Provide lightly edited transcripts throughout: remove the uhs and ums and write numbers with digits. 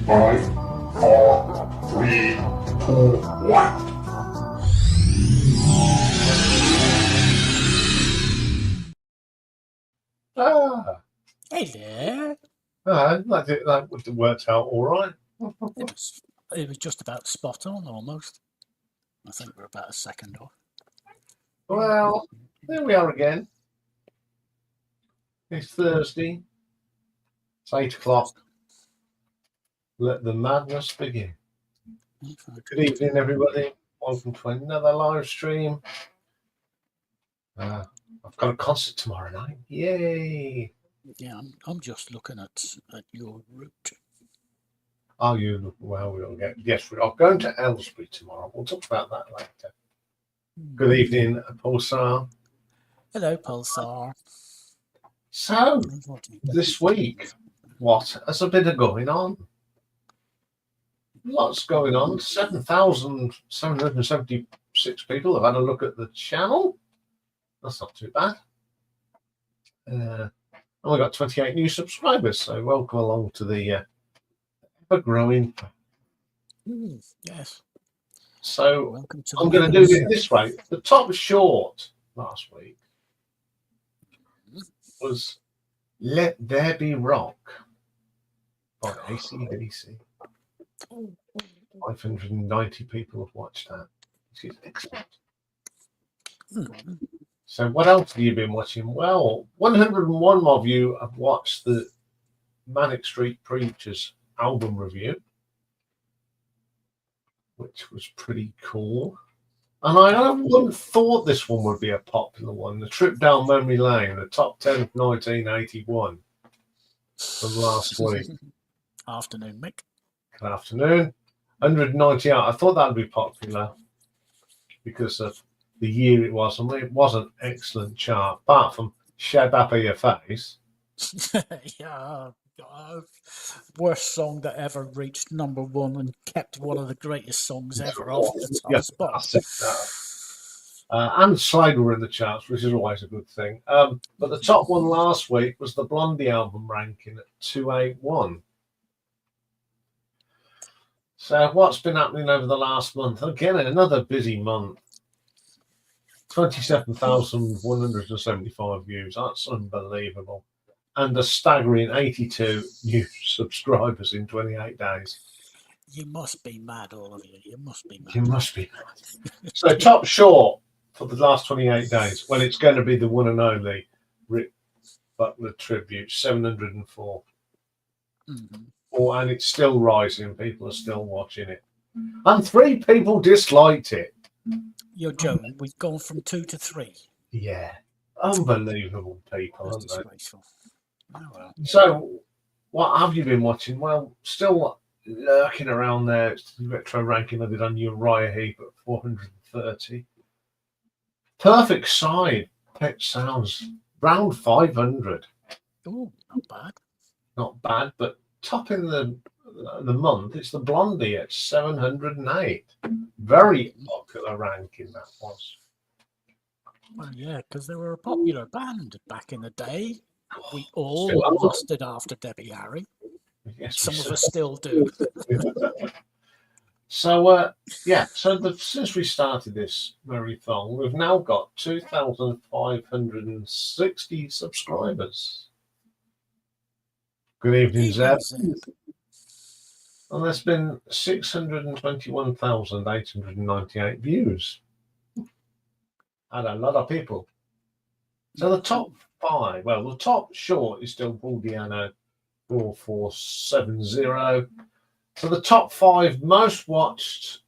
5, 4, 3, 2, 1. Hey there. That would have worked out all right. It was just about spot on, almost. I think we're about a second off. Well, there we are again. It's Thursday. It's 8 o'clock. Let the madness begin. Good evening, everybody. Welcome to another live stream. I've got a concert tomorrow night. Yay! Yeah, I'm just looking at your route. Are you? Well, we'll get. Yes, we are going to Aylesbury tomorrow. We'll talk about that later. Good evening, Pulsar. Hello, Pulsar. So, this week, what has a bit of going on? Lots going on. 7,776 people have had a look at the channel. That's not too bad. And we got 28 new subscribers, so welcome along to the ever-growing. Yes. So I'm going to do it this way. The top short last week was "Let There Be Rock" by AC/DC. 590 people have watched that, which is excellent. So what else have you been watching? Well, 101 of you have watched the Manic Street Preachers album review, which was pretty cool. And I wouldn't thought this one would be a popular one. The Trip Down Memory Lane, the top 10 of 1981 from last week. Afternoon, Mick. Good afternoon. 198. I thought that would be popular because of the year it was. I mean, it was an excellent chart, apart from "Shed Up Your Face." Yeah. Worst song that ever reached #1 and kept one of the greatest songs ever off the top spot. And Slade were in the charts, which is always a good thing. But the top one last week was the Blondie album ranking at 281. So what's been happening over the last month? Again, another busy month. 27,175 views. That's unbelievable. And a staggering 82 new subscribers in 28 days. You must be mad, all of you. You must be mad. You must be mad. So top short for the last 28 days. Well, it's going to be the one and only Rick Butler tribute, 704. And it's still rising. People are still watching it. And 3 people disliked it. You're joking. We've gone from 2 to 3. Yeah. Unbelievable people, aren't they? Oh, well. So, what have you been watching? Well, still lurking around there. It's the retro ranking I did on Uriah Heep at 430. Perfect Side, Pet Sounds, round 500. Oh, not bad. Not bad, but top in the month, it's the Blondie at 708. Very popular ranking that was. Well, yeah, because they were a popular band back in the day. We all lusted after Debbie Harry. Yes, some of us still do. So, since we started this marathon, we've now got 2,560 subscribers. Good evening, Zeb. And there's been 621,898 views. And a lot of people. So the top 5, well, the top short is still Baldiano 4470. So the top 5 most watched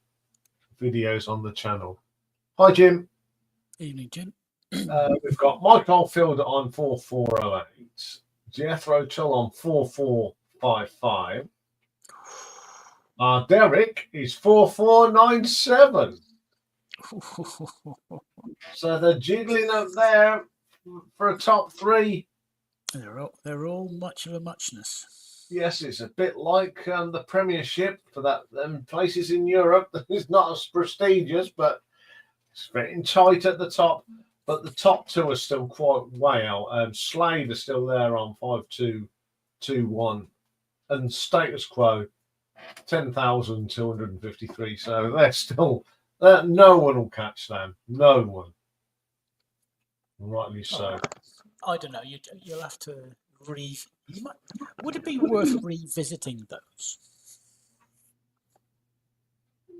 videos on the channel. Hi, Jim. Evening, Jim. We've got Mike Oldfield on 4408. Jethro Tull on 4455. Derek is 4497. So they're jiggling up there for a top 3. They're all much of a muchness. Yes, it's a bit like the Premiership for them places in Europe. It's not as prestigious, but it's getting tight at the top. But the top 2 are still quite way out. Slade are still there on 5221, and Status Quo 10,253. So they're still, no one will catch them. No one. Rightly so. I don't know. You'll have to You might. Would it be worth revisiting those?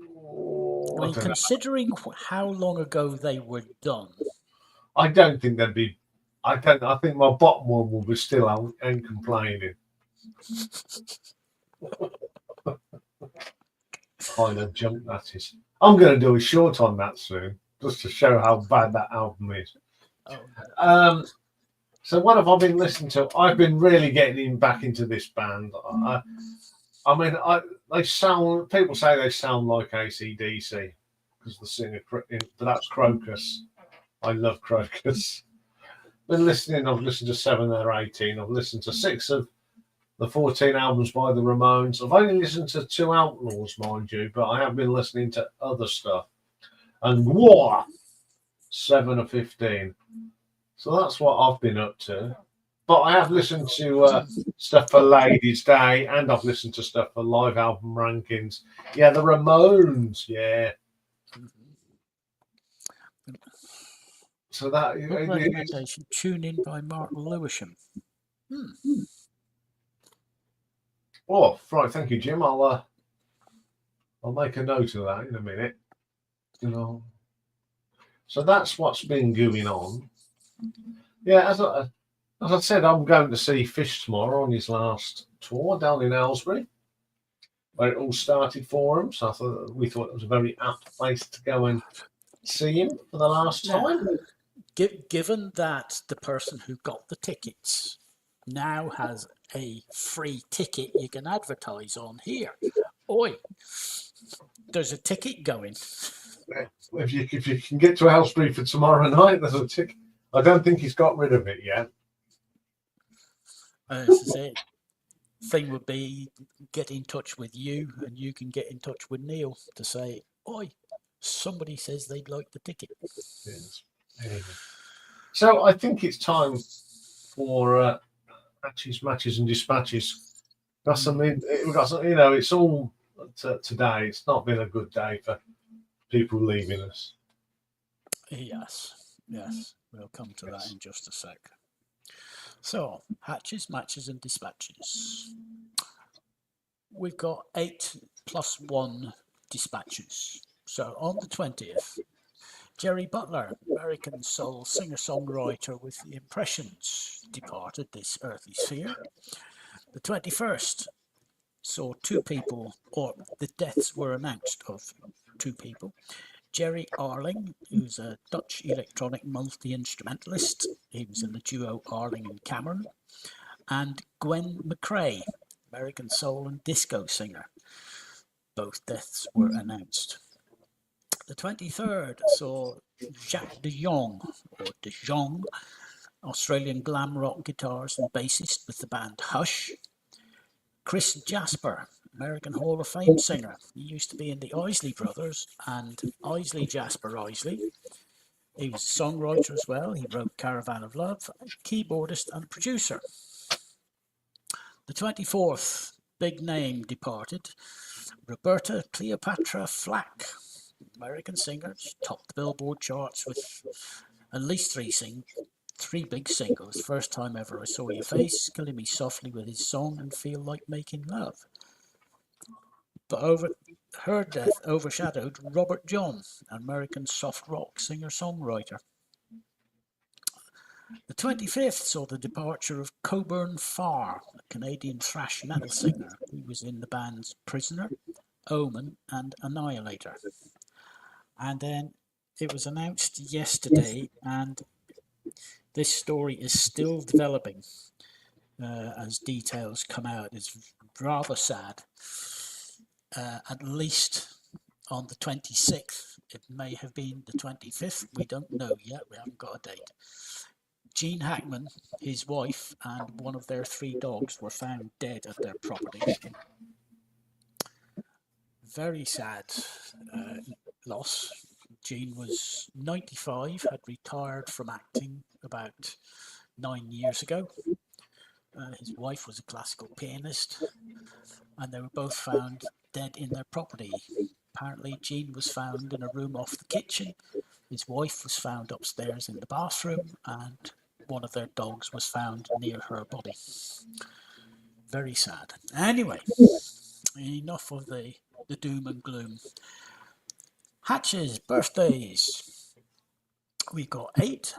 I mean, don't know. considering how long ago they were done. I don't think they'd be. I think my bottom one will be still out and complaining. Kind of junk that is. I'm going to do a short on that soon, just to show how bad that album is. Oh. So what have I been listening to? I've been really getting back into this band. I mean, they sound. People say they sound like AC/DC because the singer, but that's Crocus. I love Crocus. Been listening. I've listened to 7 or 18. I've listened to 6 of the 14 albums by the Ramones. I've only listened to 2 Outlaws, mind you, but I have been listening to other stuff. And War, 7 or 15. So that's what I've been up to. But I have listened to stuff for Ladies' Day, and I've listened to stuff for live album rankings. Yeah, the Ramones, yeah. So that recommendation. Tune in by Martin Lewisham. Oh, right. Thank you, Jim. I'll make a note of that in a minute. You know. So that's what's been going on. Yeah, as I said, I'm going to see Fish tomorrow on his last tour down in Aylesbury, where it all started for him. So we thought it was a very apt place to go and see him for the last time. Given that the person who got the tickets now has a free ticket you can advertise on here. Oi, there's a ticket going. If you can get to Aylesbury for tomorrow night, there's a ticket. I don't think he's got rid of it yet. This is it. Thing would be get in touch with you, and you can get in touch with Neil to say, oi, somebody says they'd like the ticket. Yes. Anyway. So I think it's time for matches and dispatches. That's something we've got. It's all today. It's not been a good day for people leaving us. Yes, we'll come to that in just a sec. So, hatches, matches, and dispatches. We've got 8 + 1 dispatches. So, on the 20th, Jerry Butler, American soul singer-songwriter with the Impressions, departed this earthly sphere. The 21st saw 2 people, or the deaths were announced of 2 people. Jerry Arling, who's a Dutch electronic multi-instrumentalist. He was in the duo Arling and Cameron. And Gwen McCrae, American soul and disco singer. Both deaths were announced. The 23rd saw Jacques de Jong, or de Jong, Australian glam rock guitarist and bassist with the band Hush. Chris Jasper, American Hall of Fame singer. He used to be in the Isley Brothers and Isley Jasper Isley. He was a songwriter as well. He wrote Caravan of Love, keyboardist and producer. The 24th, big name departed. Roberta Cleopatra Flack, American singer, topped the Billboard charts with at least 3 big singles. First Time Ever I Saw Your Face, Killing Me Softly with his song, and Feel Like Making Love. But her death overshadowed Robert John, an American soft rock singer-songwriter. The 25th saw the departure of Coburn Farr, a Canadian thrash metal singer. He was in the bands Prisoner, Omen, and Annihilator. And then it was announced yesterday, and this story is still developing as details come out. It's rather sad. At least on the 26th, it may have been the 25th. We don't know yet. We haven't got a date. Gene Hackman, his wife, and one of their 3 dogs were found dead at their property. Very sad loss. Gene was 95, had retired from acting about 9 years ago. His wife was a classical pianist. and they were both found dead in their property. Apparently, Jean was found in a room off the kitchen. His wife was found upstairs in the bathroom, and one of their dogs was found near her body. Very sad. Anyway, enough of the doom and gloom. Hatches, birthdays. We've got 8.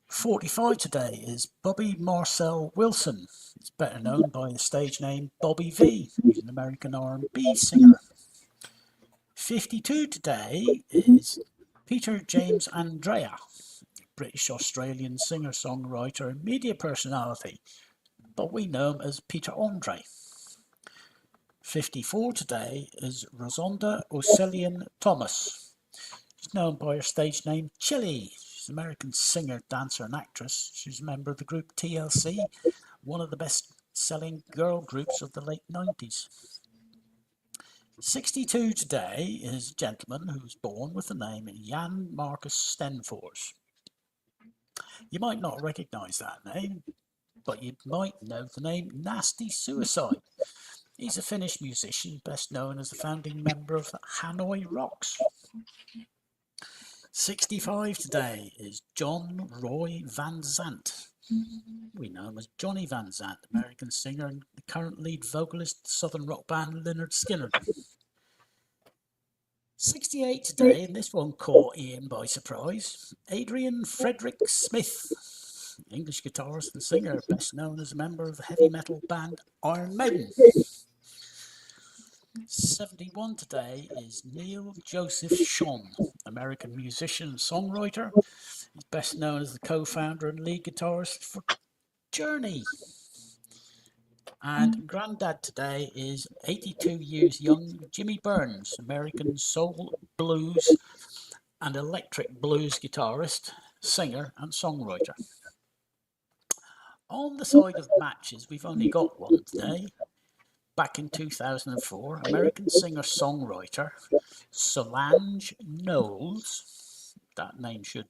45 today is Bobby Marcel Wilson. He's better known by the stage name Bobby V. He's an American R&B singer. 52 today is Peter James Andrea, British-Australian singer-songwriter and media personality, but we know him as Peter Andre. 54 today is Rosonda O'Celian Thomas. She's known by her stage name Chili. She's an American singer, dancer and actress. She's a member of the group TLC, one of the best-selling girl groups of the late 90s. 62 today is a gentleman who was born with the name Jan Marcus Stenfors. You might not recognise that name, but you might know the name Nasty Suicide. He's a Finnish musician, best known as the founding member of Hanoi Rocks. 65 today is John Roy Van Zant. We know him as Johnny Van Zant, American singer and the current lead vocalist of the southern rock band Lynyrd Skynyrd. 68 today, and this one caught Iain by surprise. Adrian Frederick Smith, English guitarist and singer, best known as a member of the heavy metal band Iron Maiden. 71 today is Neil Joseph Schon, American musician and songwriter. He's best known as the co-founder and lead guitarist for Journey. And granddad today is 82 years young Jimmy Burns, American soul, blues and electric blues guitarist, singer and songwriter. On the side of matches, we've only got one today. Back in 2004, American singer-songwriter Solange Knowles, that name should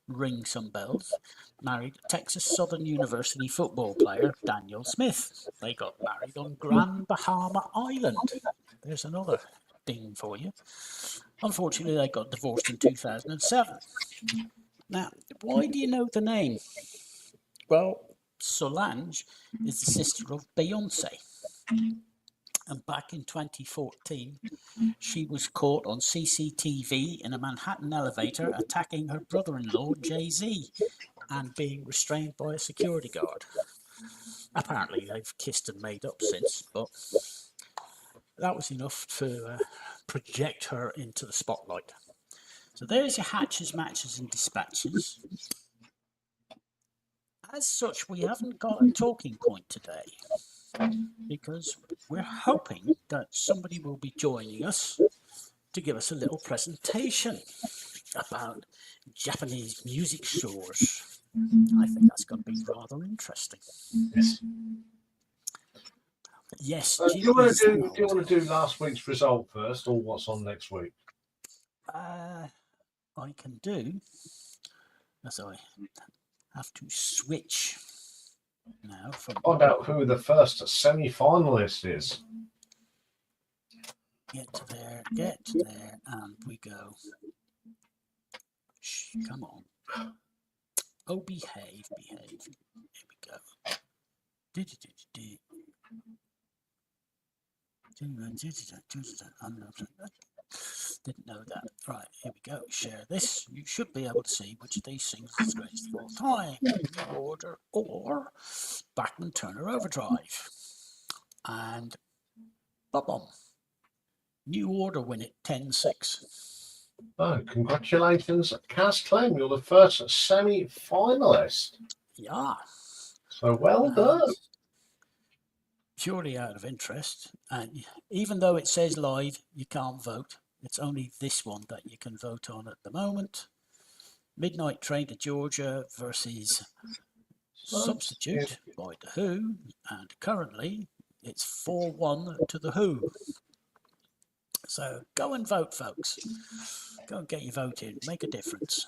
ring some bells, married Texas Southern University football player Daniel Smith. They got married on Grand Bahama Island. There's another ding for you. Unfortunately, they got divorced in 2007. Now, why do you know the name? Well, Solange is the sister of Beyonce. And back in 2014, she was caught on CCTV in a Manhattan elevator attacking her brother-in-law, Jay-Z, and being restrained by a security guard. Apparently, they've kissed and made up since, but that was enough to project her into the spotlight. So there's your hatches, matches, and dispatches. As such, we haven't got a talking point today, because we're hoping that somebody will be joining us to give us a little presentation about Japanese music stores. I think that's going to be rather interesting. Yes. Yes. Do you want to do last week's result first, or what's on next week? I can do, as I have to switch now from. Find out who the first semi-finalist is. Get to there, and we go. Shh, come on. Oh, behave. Here we go. Didn't know that. Right, here we go. Share this. You should be able to see which of these things is the greatest of all time. New Order or Bachman Turner Overdrive. And bum. New Order win it 10-6. Oh, congratulations, Cas Clem. You're the first semi-finalist. Yeah. So well done. Purely out of interest, and even though it says live, you can't vote. It's only this one that you can vote on at the moment. Midnight Train to Georgia versus Substitute by The Who, and currently it's 4-1 to The Who. So go and vote, folks. Go and get your vote in. Make a difference.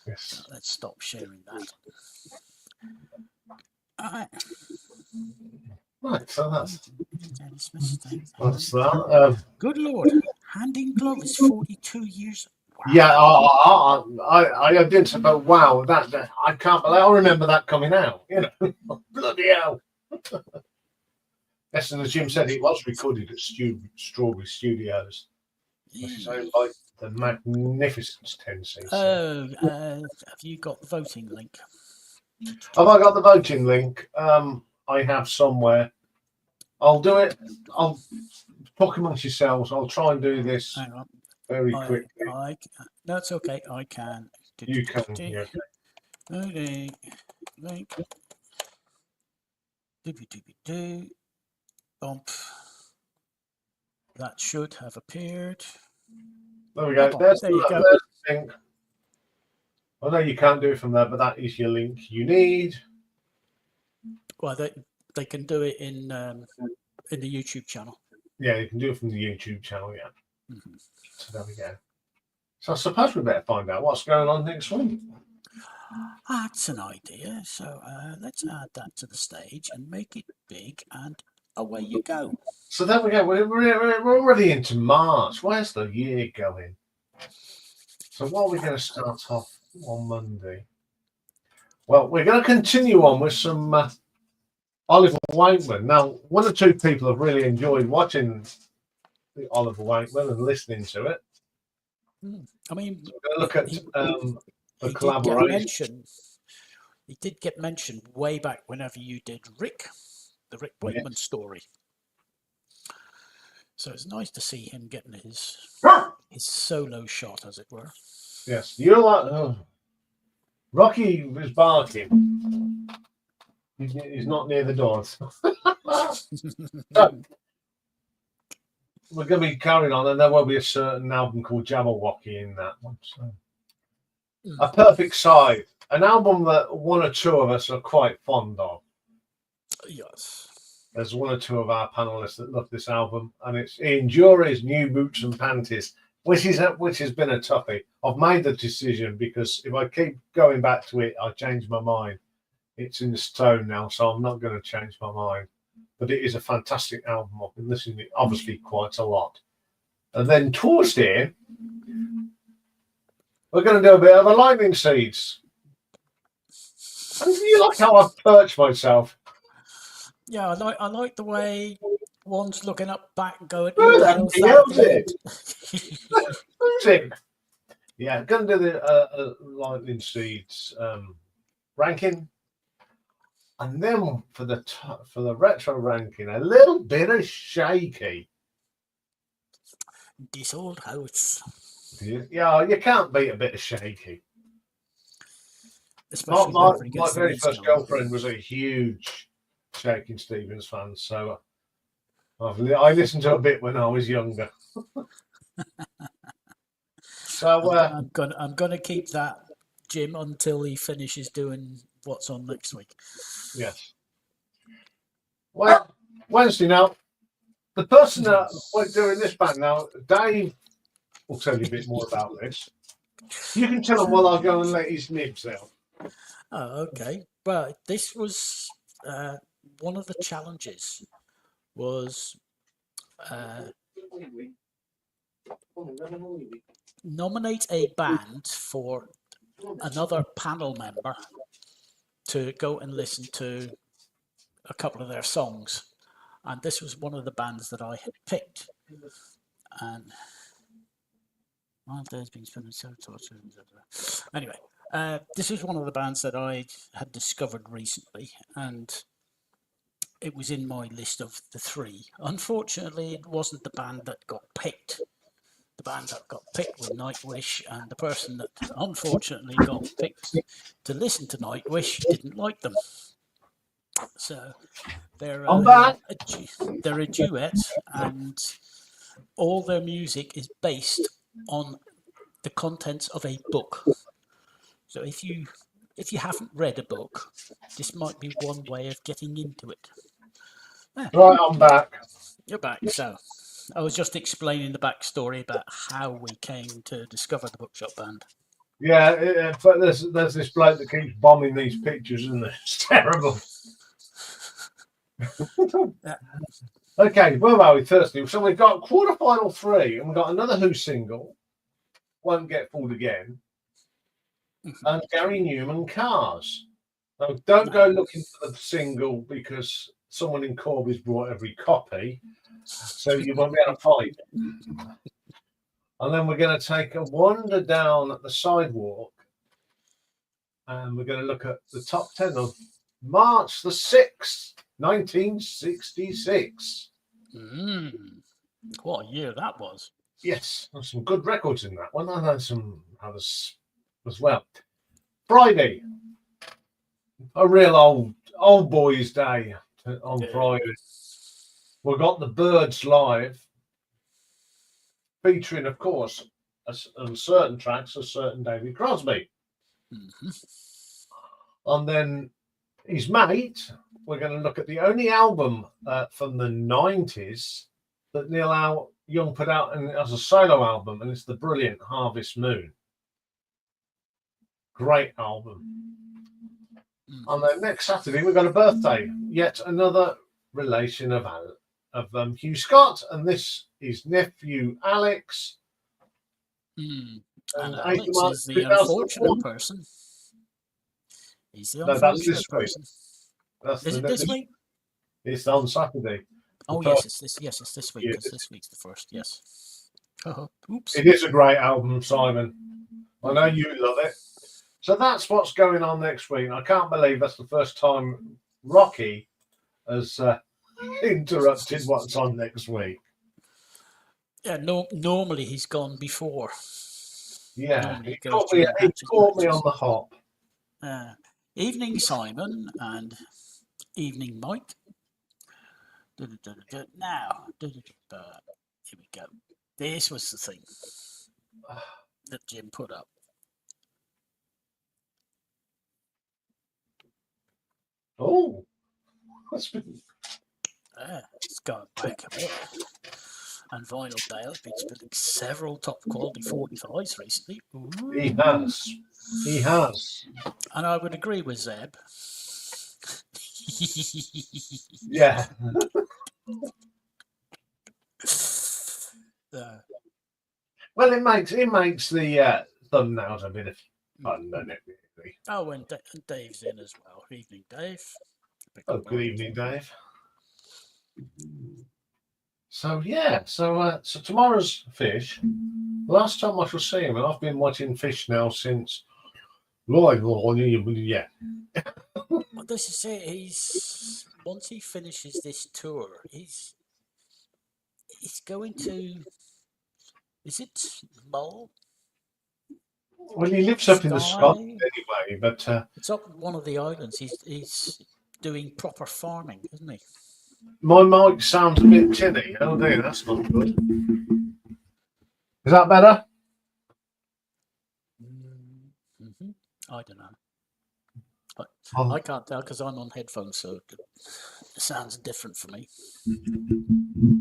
Yes. So let's stop sharing that. All right. Right, so that's That's that. Good Lord. Hand in glove is 42 years. Wow. Yeah, I did say, but wow, that I can't believe. I remember that coming out. You know, bloody hell. Yes, and as Jim said, it was recorded at Strawberry Studios, which is owned by the magnificent 10cc. Have you got the voting link? Have I got the voting link? I have somewhere. I'll do it. I'll talk amongst yourselves. I'll try and do this Hang on. very quickly. No, it's okay. I can. You can. Yeah. Okay. Link. Bump. That should have appeared. There we go. There you go. There's the link. I know you can't do it from there, but that is your link you need. Well, they can do it in the YouTube channel. Yeah, you can do it from the YouTube channel. Yeah. Mm-hmm. So there we go. So I suppose we better find out what's going on next week. That's an idea. So let's add that to the stage and make it big, and away you go. So there we go. We're already into March. Where's the year going? So what are we going to start off on Monday? Well, we're going to continue on with some Oliver Wakeman. Now, one or two people have really enjoyed watching the Oliver Wakeman and listening to it. I mean, so we're going to look at the collaboration. He did get mentioned way back whenever you did the Rick Wakeman story. So it's nice to see him getting his solo shot, as it were. Yes, you're like Rocky was barking. He's not near the door. So we're going to be carrying on, and there will be a certain album called Jabberwocky in that one. So. A Perfect Side, an album that one or two of us are quite fond of. Yes. There's one or two of our panelists that love this album, and it's Iain Jury's New Boots and Panties, which has been a toughie. I've made the decision because if I keep going back to it, I change my mind. It's in stone now, so I'm not going to change my mind. But it is a fantastic album. I've been listening to it obviously quite a lot. And then towards here, we're going to do a bit of a Lightning Seeds. And you like how I've perched myself? Yeah, I like the way one's looking up back, going. Who the Who's it? Yeah, going to do the Lightning Seeds ranking, and then for the retro ranking, a little bit of shaky. This old house. Yeah, you can't beat a bit of shaky. Especially my very first girlfriend was a huge Shaking Stevens fan, so I listened to a bit when I was younger. So I'm gonna keep that, Jim, until he finishes doing what's on next week. Yes. Well, Wednesday now. The person that we're doing this band now, Dave, will tell you a bit more about this. You can tell him while I go and let his nibs out. Oh, okay. Well, this was one of the challenges was nominate a band for another panel member to go and listen to a couple of their songs. And this was one of the bands that I had picked. And my day's been spending so tortured. Anyway, this was one of the bands that I had discovered recently, and it was in my list of the three. Unfortunately, it wasn't the band that got picked. The band that got picked was Nightwish, and the person that unfortunately got picked to listen to Nightwish didn't like them. So they're a duet, and all their music is based on the contents of a book. So if you haven't read a book, this might be one way of getting into it. Yeah. Right, I'm back. You're back. So I was just explaining the backstory about how we came to discover the Bookshop Band. Yeah, but there's this bloke that keeps bombing these pictures, isn't there? It's terrible. Yeah. Okay, where are we? Thursday. So we've got quarterfinal 3, and we've got another Who single. Won't Get Fooled Again. And Gary Newman Cars. Now, don't go looking for the single because someone in Corby's brought every copy, so you won't be able to find it. And then we're going to take a wander down the sidewalk, and we're going to look at the top 10 of March the 6th, 1966. What a year that was. Yes, there's some good records in that one. I had some others as well. Friday, a real old boys' day on Friday. We've got the Birds live, featuring, of course, on certain tracks, a certain David Crosby. And then his mate, we're going to look at the only album from the 90s that Neil Young put out as a solo album, and it's the brilliant Harvest Moon. Great album. And then next Saturday, we've got a birthday, yet another relation of Hugh Scott, and this is nephew Alex. And Alex is the unfortunate person. He's the unfortunate person. Is it this week? It's on Saturday. Oh yes, it's this. Yes, it's this week because this week's the first. Yes. Oops. It is a great album, Simon. I know you love it. So that's what's going on next week. I can't believe that's the first time Rocky has interrupted what's on next week. Yeah, normally he's gone before. Yeah, he caught me on the hop. Evening, Simon, and evening, Mike. Now, here we go. This was the thing that Jim put up. Oh, it's going back a bit. And Vinyl Dale has been spinning several top quality 45s recently. Ooh. He has. He has. And I would agree with Zeb. Yeah. Well, it makes the thumbnails a bit of fun, doesn't it? Really? Oh, and Dave's in as well. Evening, Dave. Good evening, Dave. So yeah, so tomorrow's fish. Last time I shall see him, and I've been watching fish now since. Yeah. Well, this is it. He's once he finishes this tour, he's going to. Is it Mull? Well, he lives up in the sky anyway, but it's up one of the islands. He's doing proper farming, isn't he? My mic sounds a bit tinny. Oh dear, that's not good. Is that better? I don't know. I can't tell because I'm on headphones, so it sounds different for me.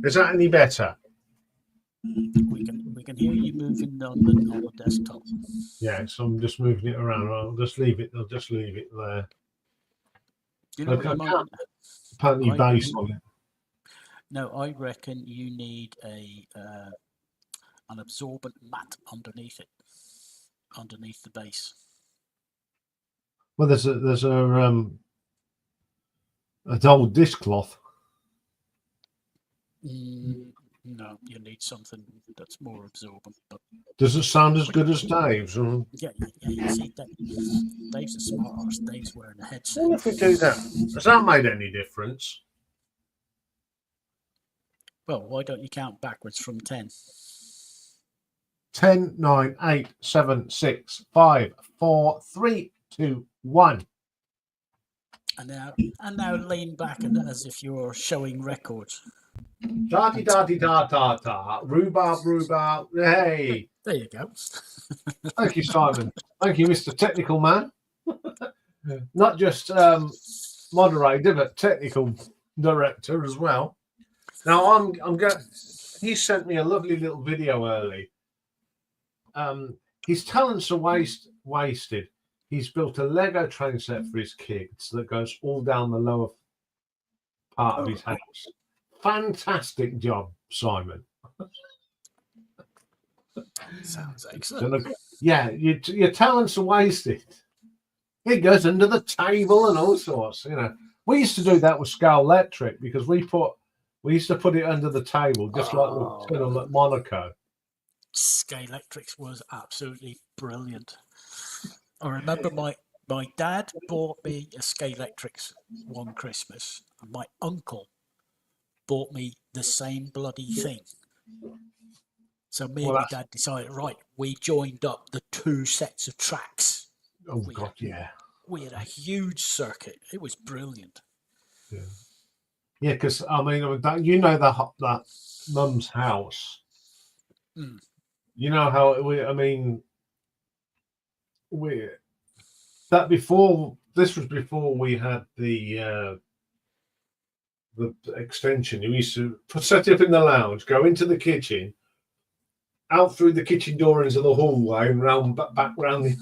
Is that any better? We can hear you moving on the desktop. Yeah, so I'm just moving it around. I'll just leave it there. You know, apparently base on it. No, I reckon you need an absorbent mat underneath it, underneath the base. Well, there's an old dishcloth. No, you need something that's more absorbent. But does it sound as good as Dave's? Or? Yeah. You see, Dave's a smart arse. Dave's wearing a headset. Well, if we do that, has that made any difference? Well, why don't you count backwards from 10? 10, 9, 8, 7, 6, 5, 4, 3, 2, 1. And now lean back and as if you're showing records. Da-di-da-di-da-da-da. Rhubarb. Hey. There you go. Thank you, Simon. Thank you, Mr. Technical Man. Not just moderator, but technical director as well. Now I'm going. He sent me a lovely little video early. His talents are wasted. He's built a Lego train set for his kids that goes all down the lower part of his house. Fantastic job, Simon. Sounds excellent. Yeah, your talents are wasted. It goes under the table and all sorts. We used to do that with Scale Electric because we used to put it under the table, just like the tunnel at Monaco. Scale Electrics was absolutely brilliant. I remember my dad bought me a Scale Electrics one Christmas, and my uncle bought me the same bloody thing. So me and my dad decided, right, we joined up the two sets of tracks. Oh, God, yeah. We had a huge circuit. It was brilliant. Yeah, because, I mean, that Mum's house. Mm. You know how this was before we had the extension. You used to set it up in the lounge, go into the kitchen, out through the kitchen door into the hallway, and back round the.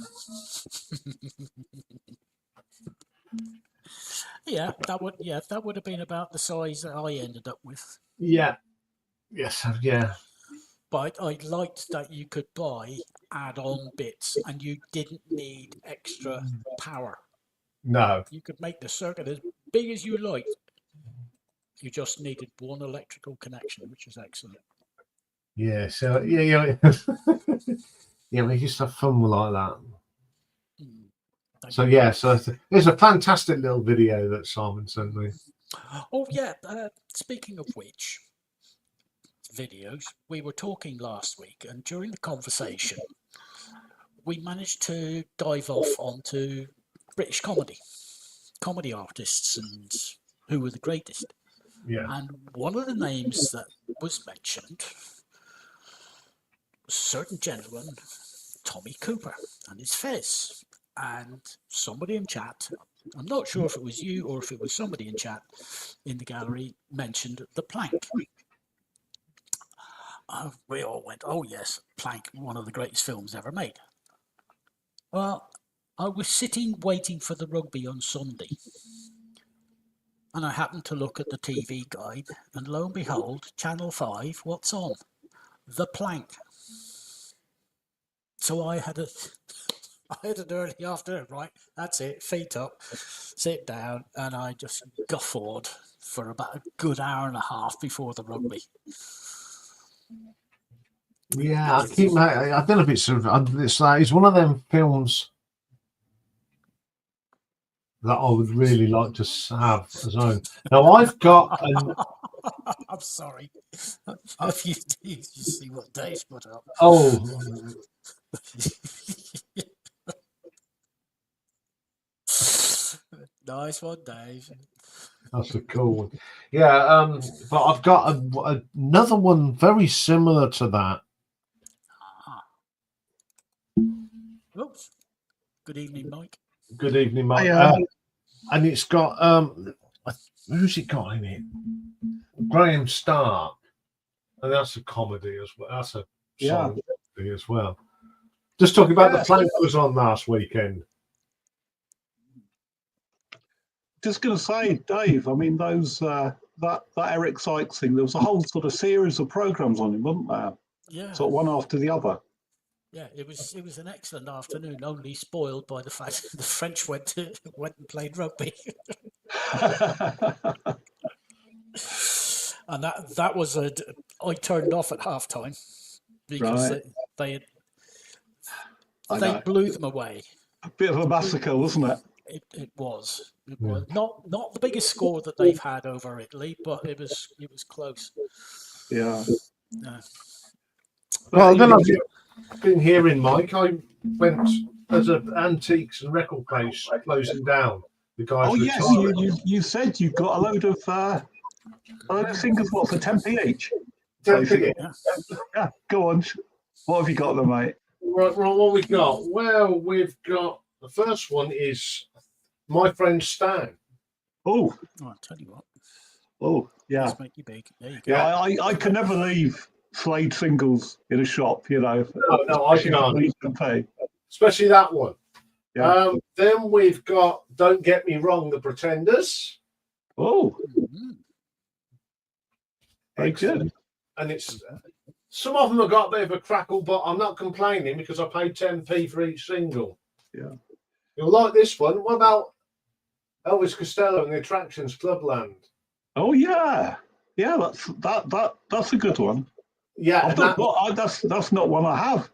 that would have been about the size that I ended up with. Yeah. Yes. Yeah. But I liked that you could buy add-on bits and you didn't need extra power. No. You could make the circuit as big as you liked. You just needed one electrical connection, which was excellent. Yeah. So yeah. Yeah, we used to have fun like that. So it's a fantastic little video that Simon sent me. Oh yeah. Speaking of which. Videos, we were talking last week, and during the conversation we managed to dive off onto British comedy artists and who were the greatest. And one of the names that was mentioned was a certain gentleman, Tommy Cooper, and his Fez. And somebody in chat, I'm not sure if it was you or if it was somebody in chat in the gallery, mentioned The Plank. We all went, oh yes, Plank, one of the greatest films ever made. Well, I was sitting waiting for the rugby on Sunday, and I happened to look at the TV guide, and lo and behold, Channel 5, what's on? The Plank. So I had an early afternoon, right? That's it, feet up, sit down, and I just guffawed for about a good hour and a half before the rugby. Yeah, I don't know if it's one of them films that I would really like to have as own. Now I've got. I'm sorry. If you see what Dave's put up. Oh. Nice one, Dave. That's a cool one. Yeah, but I've got another one very similar to that. Oops. Good evening, Mike. Good evening, Mike. And it's got who's it got in it? Graham Stark, and that's a comedy as well. That's a song comedy as well. Just talking about The Plank that was on last weekend. Just going to say, Dave, I mean, those that Eric Sykes thing, there was a whole sort of series of programs on him, wasn't there? Yeah. Sort of one after the other. Yeah, it was an excellent afternoon, only spoiled by the fact that the French went and played rugby. And that was I turned off at halftime because they blew them away. A bit of a massacre, wasn't it? It was. It was not the biggest score that they've had over Italy, but it was close. Yeah. Well, I don't know if you've been hearing, Mike. I went as an antiques and record place closing down. The guys. Oh yes, you said you got a load of fingers. What, for 10p each? 10p. Yeah. Go on. What have you got there, mate? Right. What we got? Well, we've got the first one is my friend Stan. Oh, I'll tell you what. Oh, yeah. Let's make you big. There you go. Yeah, I can never leave flayed singles in a shop, you know. No, I can't. Pay. Especially that one. Yeah. Then we've got, don't get me wrong, The Pretenders. Oh. Very Excellent. good. And it's some of them have got a bit of a crackle, but I'm not complaining because I paid 10p for each single. Yeah. You'll like this one. What about Elvis Costello and the Attractions Clubland? Oh yeah, yeah. That's a good one. Yeah, I've and not that, got, that's not one I have.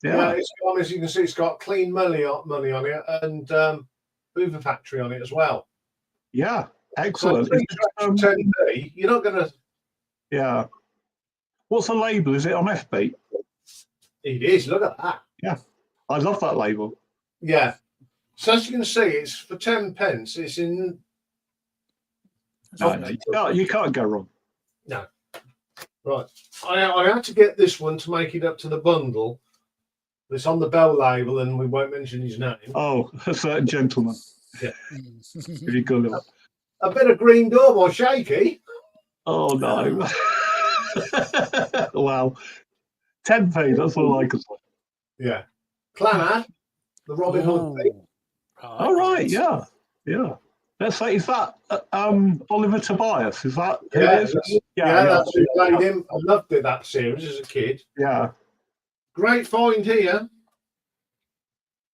yeah, Yeah, it's got, as you can see, it's got Clean Money on it and Hoover Factory on it as well. yeah. So Excellent. three tracks for 10p. You're not going to. Yeah. What's the label? Is it on FB? It is. Look at that. Yeah, I love that label. Yeah. So as you can see, it's for 10p. It's in. No, you can't go wrong. No. Right. I had to get this one to make it up to the bundle. It's on the Bell label, and we won't mention his name. Oh, a certain gentleman. Yeah. If you Google it. A bit of Green Door by Shaky. Oh no. Wow. 10p, that's all I can say. Yeah. Clanad, the Robin Hood thing. All right, yeah. Yeah. Let's say, is that Oliver Tobias? Is that who Yeah, it is? that's who played him. I loved it, that series as a kid. Yeah. Great find here.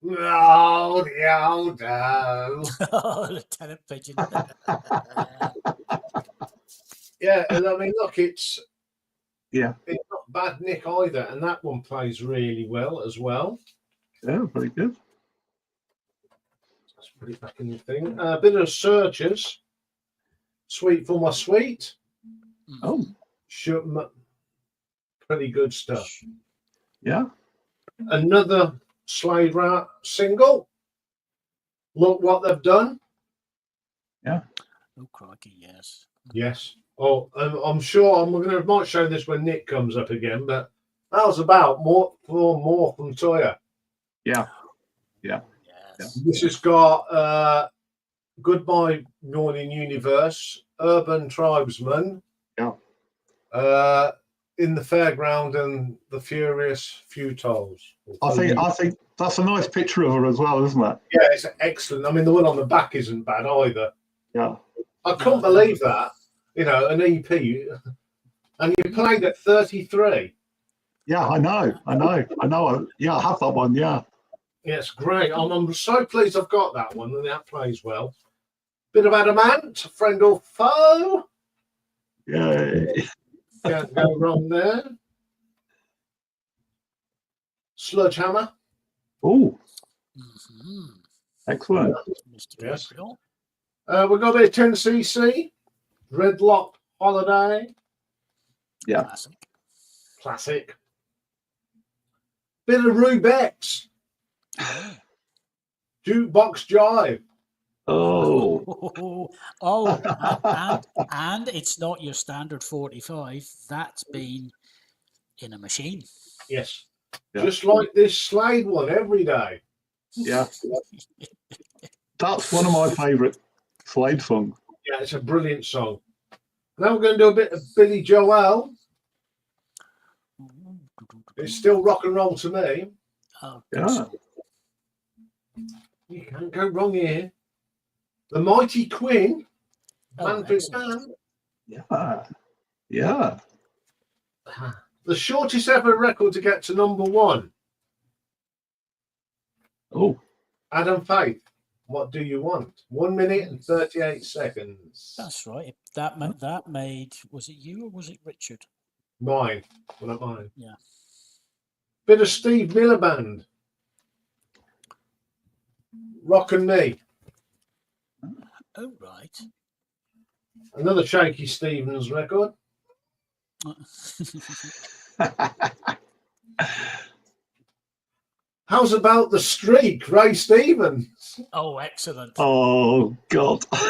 Oh, the old Oh, Lieutenant Pigeon. Yeah, and I mean, look, it's Yeah. not bad nick either, and that one plays really well as well. Yeah, very good. Let's put it back in the thing. A bit of Searchers. Sweet for my sweet. Oh, Pretty good stuff. yeah. Another Slade Rat single. Look what they've done. Oh, crikey, yes. Yes. Oh, I'm sure might show this when Nick comes up again, but that was about more from Toya. Yeah. Yes. This has got Goodbye Morning Universe, Urban Tribesman, Yeah. In the Fairground, and the Furious Futiles. I think that's a nice picture of her as well, isn't it? Yeah, it's excellent. I mean, the one on the back isn't bad either. Yeah. I couldn't believe that. You know, an EP, and you played at 33. Yeah, I know. Yeah, I have that one. Yeah. Yeah, it's great. I'm so pleased I've got that one, and that plays well. Bit of Adamant, friend or foe. Yeah. Can't go wrong there. Sludgehammer. Oh, Mhm. excellent. Mr. Yes. Gabriel. We've got a bit of 10cc. Dreadlock Holiday. Yeah. Classic. Classic. Bit of Rubex. Jukebox Jive. Oh. And it's not your standard 45. That's been in a machine. Yes. Yeah. Just like this Slade one every day. Yeah. That's one of my favourite Slade songs. Yeah, it's a brilliant song. Now we're going to do a bit of Billy Joel. It's still rock and roll to me. Oh, Yeah. You can't go wrong here. The Mighty Quinn. Manfred excellent. Mann. Yeah. Yeah. The shortest ever record to get to number one. Oh. Adam Faith. What do you want? 1 minute and 38 seconds. That's right. That made, was it you or was it Richard? Mine. Well, not mine. Yeah. Bit of Steve Miller Band. Rock and Me. Oh, right. Another Shaky Stevens record. How's about The Streak, Ray Stevens? Oh, excellent. Oh God. Funny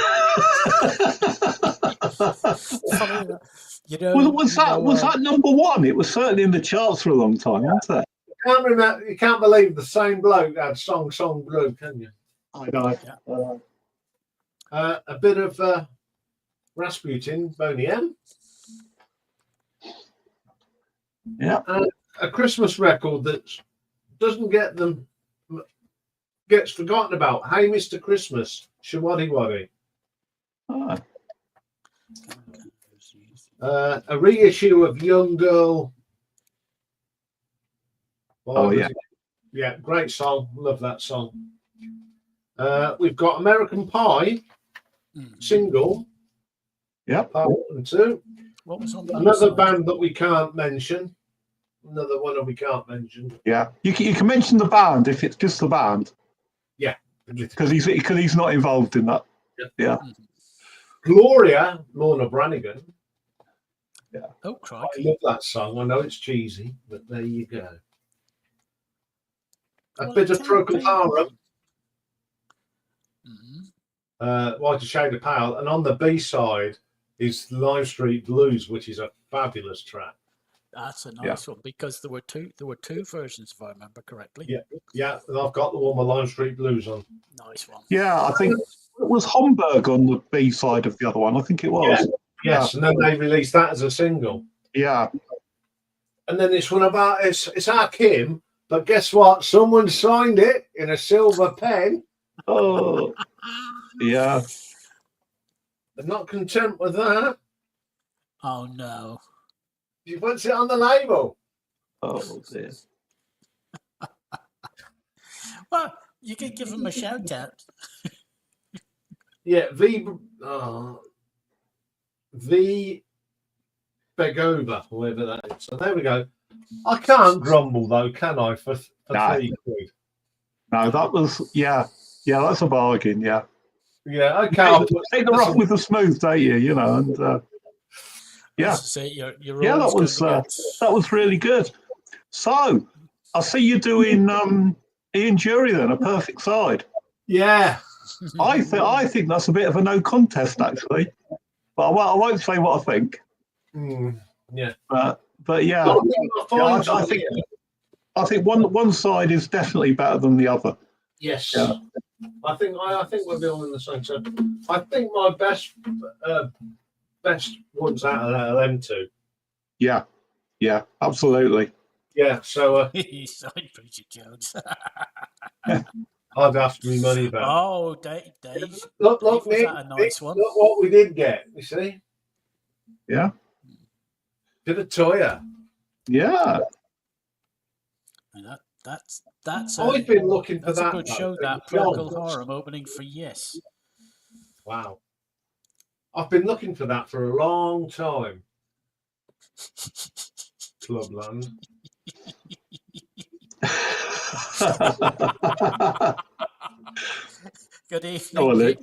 that, you know, Well, was that number one? It was certainly in the charts for a long time, wasn't it? Can't remember. You can't believe the same bloke had Song Blue, can you? I know. Yeah. A bit of Rasputin, Boney M. Yeah. A Christmas record that gets forgotten about. Hey, Mr. Christmas, Shawaddy Waddy. Ah. A reissue of Young Girl. Oh, yeah. Yeah, great song. Love that song. We've got American Pie single. Yep. Part 1 and 2. What was on the Another B-side? band that we can't mention. Another one that we can't mention. Yeah. You can mention the band if it's just the band. Yeah. Because he's not involved in that. Yeah. Gloria, Lorna Branigan. Yeah. Oh, I crikey. love that song. I know it's cheesy, but there you go. A Well, bit it of can Procol be. Harum. Mhm. White a Shade of Pale, and on the B side is Lime Street Blues, which is a fabulous track. That's a nice one because there were two versions, if I remember correctly. Yeah, and I've got the one with Lime Street Blues on. Nice one. Yeah, I think it was Homburg on the B side of the other one. I think it was. Yes, and then they released that as a single. Yeah. And then this one about it's our Kim, but guess what? Someone signed it in a silver pen. Oh. Yeah. They're not content with that. Oh no. She puts it on the label. Oh dear. Well, you could give them a shout out. Yeah, V Begova, whoever that is. So there we go. I can't grumble though, can I? For No. £3. No, that was that's a bargain. Yeah. Yeah, okay. Take the rough with the smooth, don't you? You know, and yeah, This is it. You're yeah, that always was going to that was really good. So I see you doing Ian Jury then, a perfect side. Yeah. get. I think that's a bit of a no contest actually, but I won't say what I think. Yeah. But yeah, I think one side is definitely better than the other. Yes. Yeah. I think we're all in the same. So I think my best ones out of them two. Yeah, absolutely. Yeah. So He signed Bridget Jones. I'd ask me money back. Oh, Dave. Look, Was Nick, that a nice one? Look what we did get. You see? Yeah. Bit of Toya. Yeah. And that's I've been looking for that's a that. good show. though. That Procol Harum opening for Yes. Wow. I've been looking for that for a long time. Clubland. Good evening, Oh, Nick.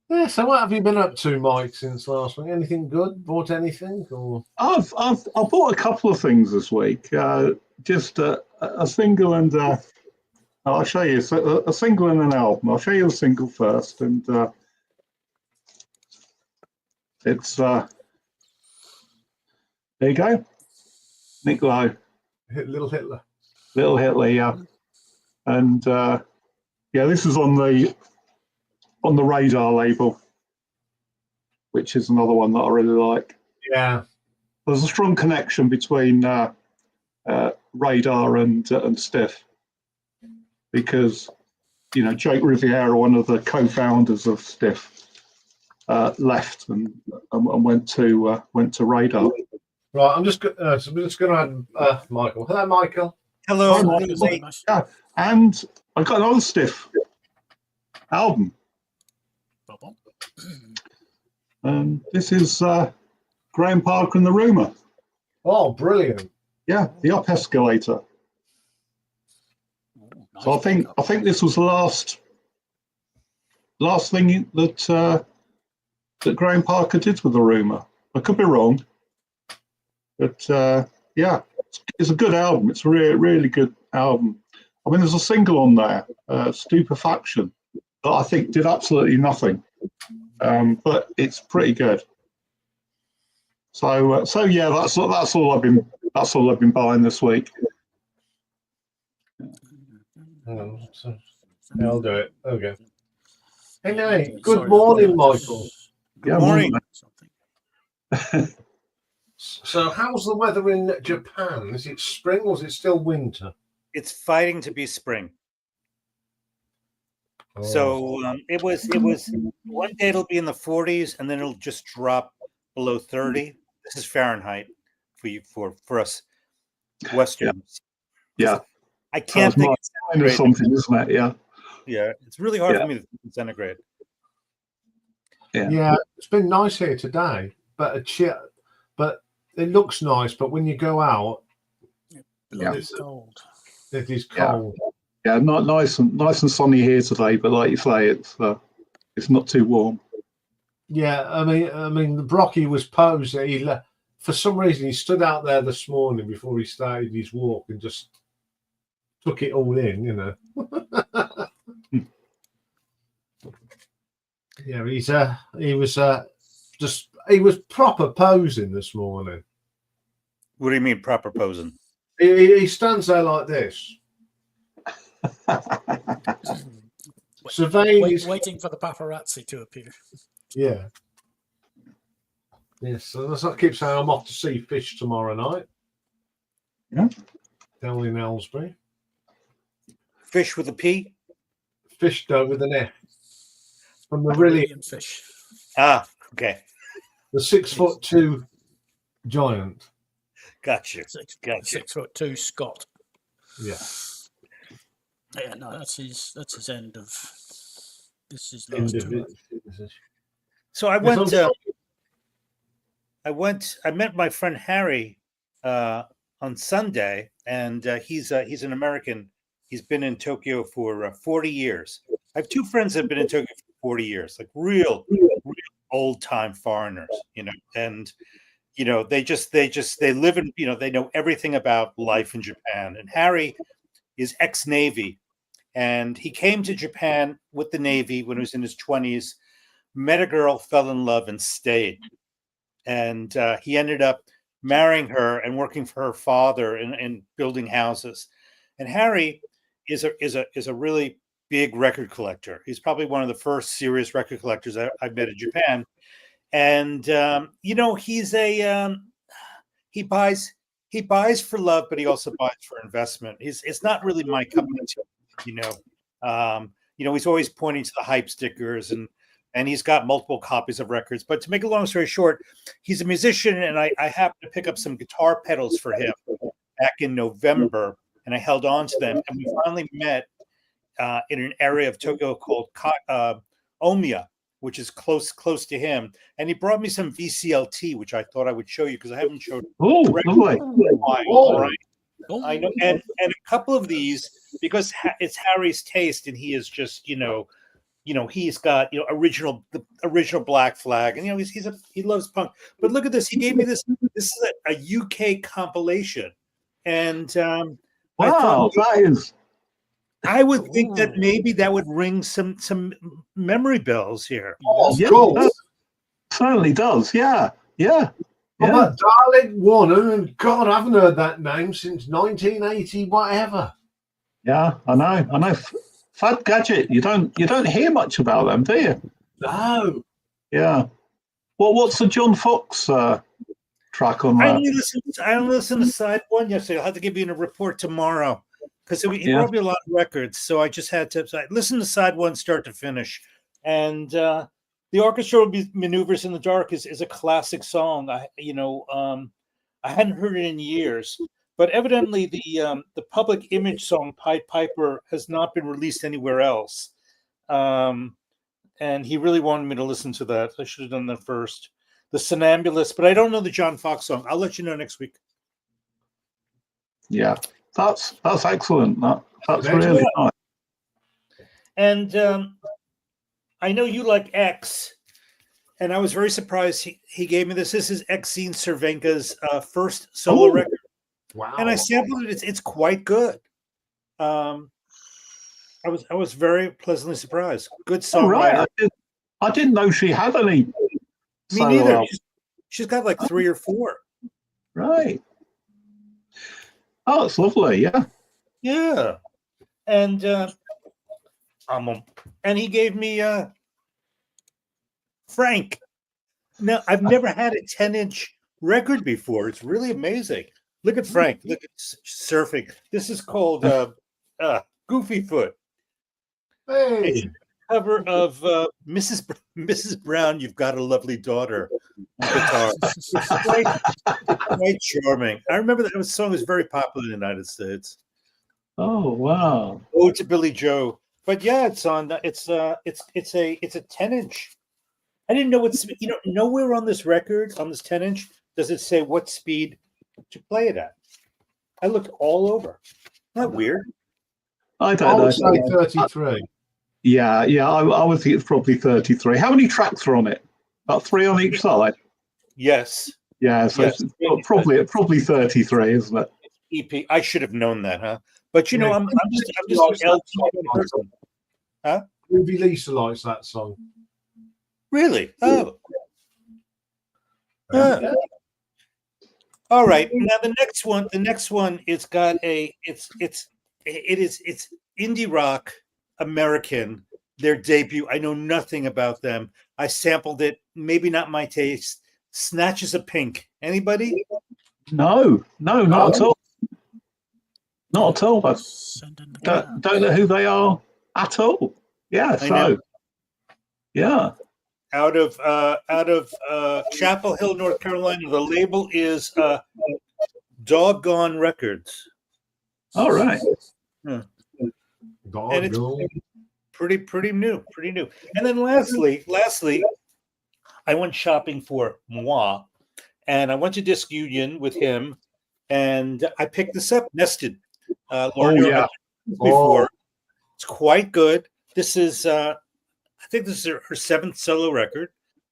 Yeah, so what have you been up to, Mike, since last week? Anything good? Bought anything? Or I've bought a couple of things this week. Just a single and I'll show you a single and an album. I'll show you the single first, and it's there you go, Nick Lowe, Little Hitler. Little Hitler, yeah, and yeah, this is on the Radar label, which is another one that I really like. Yeah. There's a strong connection between Radar and Stiff, because Jake Riviera, one of the co-founders of Stiff, left and went to Radar. Right, I'm just going to add Michael. Hello, Michael. Hello. Hi, Thank you very much. Yeah, and I got another Stiff album. This is Graham Parker and the Rumour. Oh, brilliant! Yeah, the Up Escalator. Oh, nice. So I think this was the last thing that Graham Parker did with the Rumour. I could be wrong, but yeah, it's a good album. It's a really good album. I mean, there's a single on there, Stupefaction, that I think did absolutely nothing, but it's pretty good. So yeah, that's all I've been buying this week. I'll do it. Okay. Hey, Nate. Good morning, Michael. Good morning. So, how's the weather in Japan? Is it spring or is it still winter? It's fighting to be spring. So it was one day it'll be in the 40s and then it'll just drop below 30. This is Fahrenheit for us Westerns. Yeah. I can't think it's of something, isn't it? Yeah. Yeah, it's really hard for me to think in centigrade. Yeah, it's been nice here today, but it looks nice. But when you go out, It's cold. It is cold. Yeah, not nice and sunny here today, but like you say, it's not too warm. Yeah, I mean, the Brocky was posed. For some reason, he stood out there this morning before he started his walk and just took it all in, you know. Yeah, he was proper posing this morning. What do you mean proper posing? He stands there like this. Surveying waiting for the paparazzi to appear. Yeah. Yes, so that's what I keep saying. I'm off to see Fish tomorrow night. Yeah. Down in Aylesbury. Fish with a P? Fish dough with an F. From the Brilliant fish. Ah, okay. The 6'2" giant. Gotcha. 6'2" Scott. Yeah. Yeah, no, that's his end of this is End last of tour. it. So I met my friend Harry on Sunday, and he's an American. He's been in Tokyo for 40 years. I have two friends that have been in Tokyo for 40 years, like real old time foreigners, you know, and you know, they live in, you know, they know everything about life in Japan. And Harry is ex-Navy, and he came to Japan with the Navy when he was in his 20s, met a girl, fell in love, and stayed. And he ended up marrying her and working for her father and building houses. And Harry is a really big record collector. He's probably one of the first serious record collectors I've met in Japan. And you know, he's he buys for love, but he also buys for investment. It's not really my cup of tea, you know. You know, he's always pointing to the hype stickers, and he's got multiple copies of records. But to make a long story short, he's a musician, and I happened to pick up some guitar pedals for him back in November, and I held on to them. And we finally met in an area of Tokyo called Omiya, which is close to him. And he brought me some VCLT, which I thought I would show you because I haven't showed. Oh, lovely. Right. I know, and a couple of these, because it's Harry's taste, and he is just, you know, he's got, you know, the original Black Flag, and you know, he loves punk. But look at this, he gave me this. This is a UK compilation, and wow, that is. I would think that maybe that would ring some memory bells here. Oh, yeah, cool. Certainly does. Yeah. How about Darling Warner? And God, I haven't heard that name since 1980, whatever. Yeah, I know. Fad Gadget. You don't hear much about them, do you? No. Yeah. Well, what's the John Fox track on I that? only listened to side one yesterday. I'll have to give you a report tomorrow because he brought me a lot of records, so I just had to listen to side one start to finish. And the orchestral maneuvers in the dark is a classic song. I hadn't heard it in years, but evidently the public image song Pied Piper has not been released anywhere else. And he really wanted me to listen to that. I should have done that first. The Somnambulist, but I don't know the John Fox song. I'll let you know next week. Yeah, that's excellent. That's really nice. And I know you like X, and I was very surprised he gave me this. This is Exene Cervenka's first solo record. Wow. And I sampled it. It's quite good. I was very pleasantly surprised. Good songwriter. Right. I didn't know she had any. Me neither. She's got like 3 or 4. Right. Oh, it's lovely. Yeah. Yeah. And he gave me Frank. Now, I've never had a 10-inch record before. It's really amazing. Look at Frank. Look at surfing. This is called Goofy Foot. Hey. cover of Mrs. Brown, You've Got a Lovely Daughter on guitar. Quite charming. I remember that song was very popular in the United States. Oh wow! Ode to Billy Joe. But yeah, it's on. It's a 10-inch. I didn't know what's nowhere on this record on this 10-inch does it say what speed to play it at. I looked all over. Isn't that weird? I I don't would know. say 33. Yeah, I would think it's probably 33. How many tracks are on it? About 3 on each side. Yes. Yeah, so Yes. it's probably 33, isn't it? EP. I should have known that, huh? But Yeah. I'm just an LP person. Huh? Ruby Lisa likes that song. Really? Oh. Huh. All right. Now the next one, it's indie rock American, their debut. I know nothing about them. I sampled it, maybe not my taste. Snatches of Pink. Anybody? No, not at all. Not at all. I Send in the don't know who they are at all. Yeah, I know. so yeah. Out of Chapel Hill, North Carolina. The label is Doggone Records. All right. And it's pretty new. And then lastly, I went shopping for Moi, and I went to Disc Union with him, and I picked this up, Nested. Lauren, Oh, yeah. before. It's quite good. This is I think this is her 7th solo record,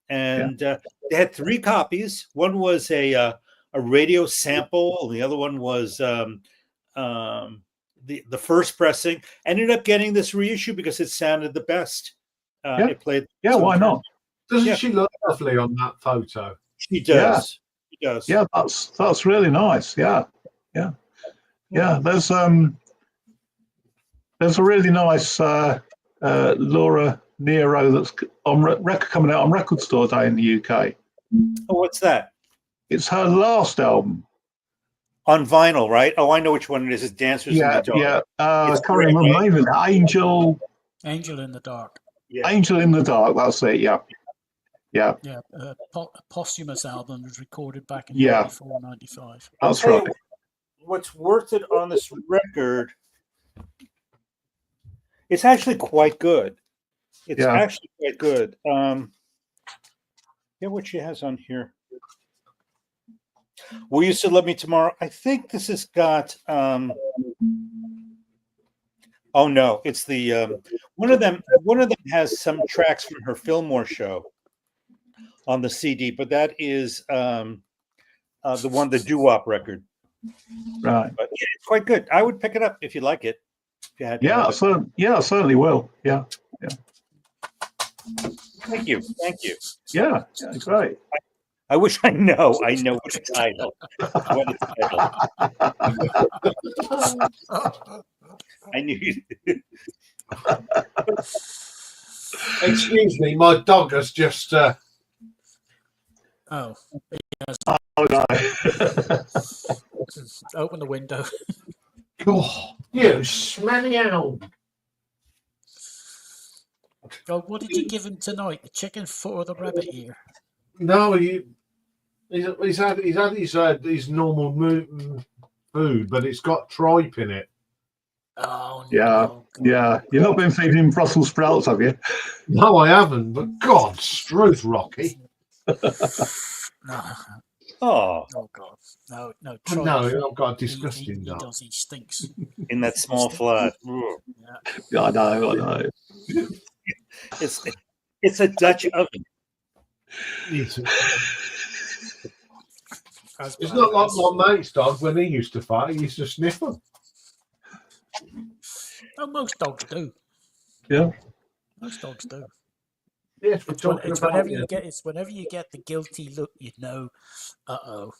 and they had 3 copies. One was a radio sample, and the other one was the first pressing. Ended up getting this reissue because it sounded the best. It played. Yeah, why not? Doesn't she look lovely on that photo? She does. She does. Yeah, that's really nice. Yeah. There's a really nice Laura Nero that's on record coming out on Record Store Day in the UK. Oh, what's that? It's her last album. On vinyl, right? Oh, I know which one it is. It's Dancers in the Dark. Yeah. I It's can't remember the name of it. Angel Angel in the Dark. Yeah. Angel in the Dark. That's it. Yeah. Yeah, posthumous album was recorded back in Yeah. 94, 95. That's I'll tell right. you what's worth it on this record, it's actually quite good. It's Yeah. actually quite good. What she has on here. Will You Still Love Me Tomorrow? I think this has got oh no, it's the one of them has some tracks from her Fillmore show on the CD, but that is the the doo-wop record. Right. But yeah, it's quite good. I would pick it up if you like it. If you had to Yeah. have it. I certainly will. Yeah. Thank you. Yeah. Great. I wish I know which title. What it's titled. I knew you. Excuse me, my dog has just. Oh, Oh no. open the window. Oh, you smelly owl. Oh, what did you give him tonight? The chicken foot or the rabbit ear? No, he's had his normal food, but it's got tripe in it. Oh, Yeah. no. Yeah. You've not been feeding him Brussels sprouts, have you? No, I haven't. But God, Struth, Rocky. No. Oh, Oh, God. No. No, Tripe. I've got a He disgusting dog. does. He stinks. in that small flat. Ooh. Yeah, I know. It's a Dutch oven. It's As it's bad not like as- my mate's dog when he used to fight. He used to sniff them. Oh, most dogs do. Yeah. Most dogs do. Yes, we're It's, when, talking it's about whenever you. you get. It's whenever you get the guilty look. You know. Uh-oh.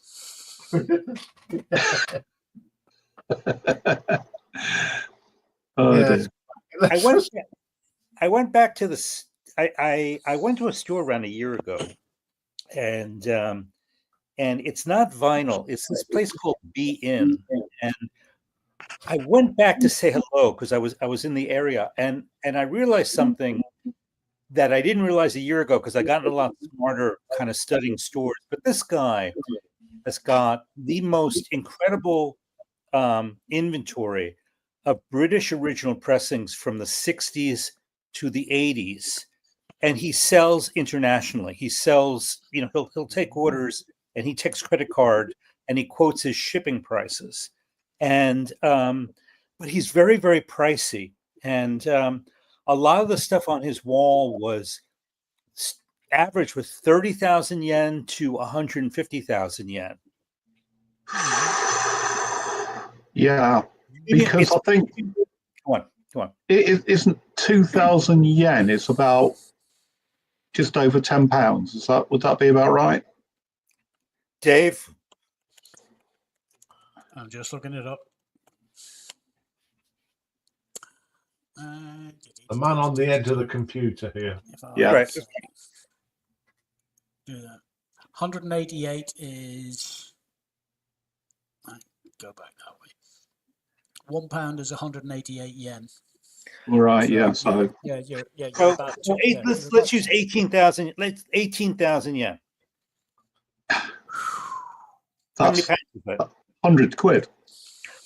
Oh, Yeah. dear. I went back to the. I went to a store around a year ago, and it's not vinyl. It's this place called Be In, and I went back to say hello because I was in the area, and I realized something that I didn't realize a year ago because I got a lot smarter kind of studying stores. But this guy has got the most incredible inventory of British original pressings from the 60s to the 80s. And he sells internationally. He sells, he'll take orders and he takes credit card and he quotes his shipping prices. And but he's very, very pricey. And a lot of the stuff on his wall was average with 30,000 yen to 150,000 yen. Yeah, because I think Go on. it isn't 2,000 yen. It's about just over £10. Would that be about right? Dave? I'm just looking it up. The man on the edge of the computer here. Yeah. Right. Do that. 188 is. Go back that way. £1 is 188 yen. All right. Yeah. So You're So, about let's use 18,000. Let's 18,000 yen. How many that's pounds is that? 100 quid.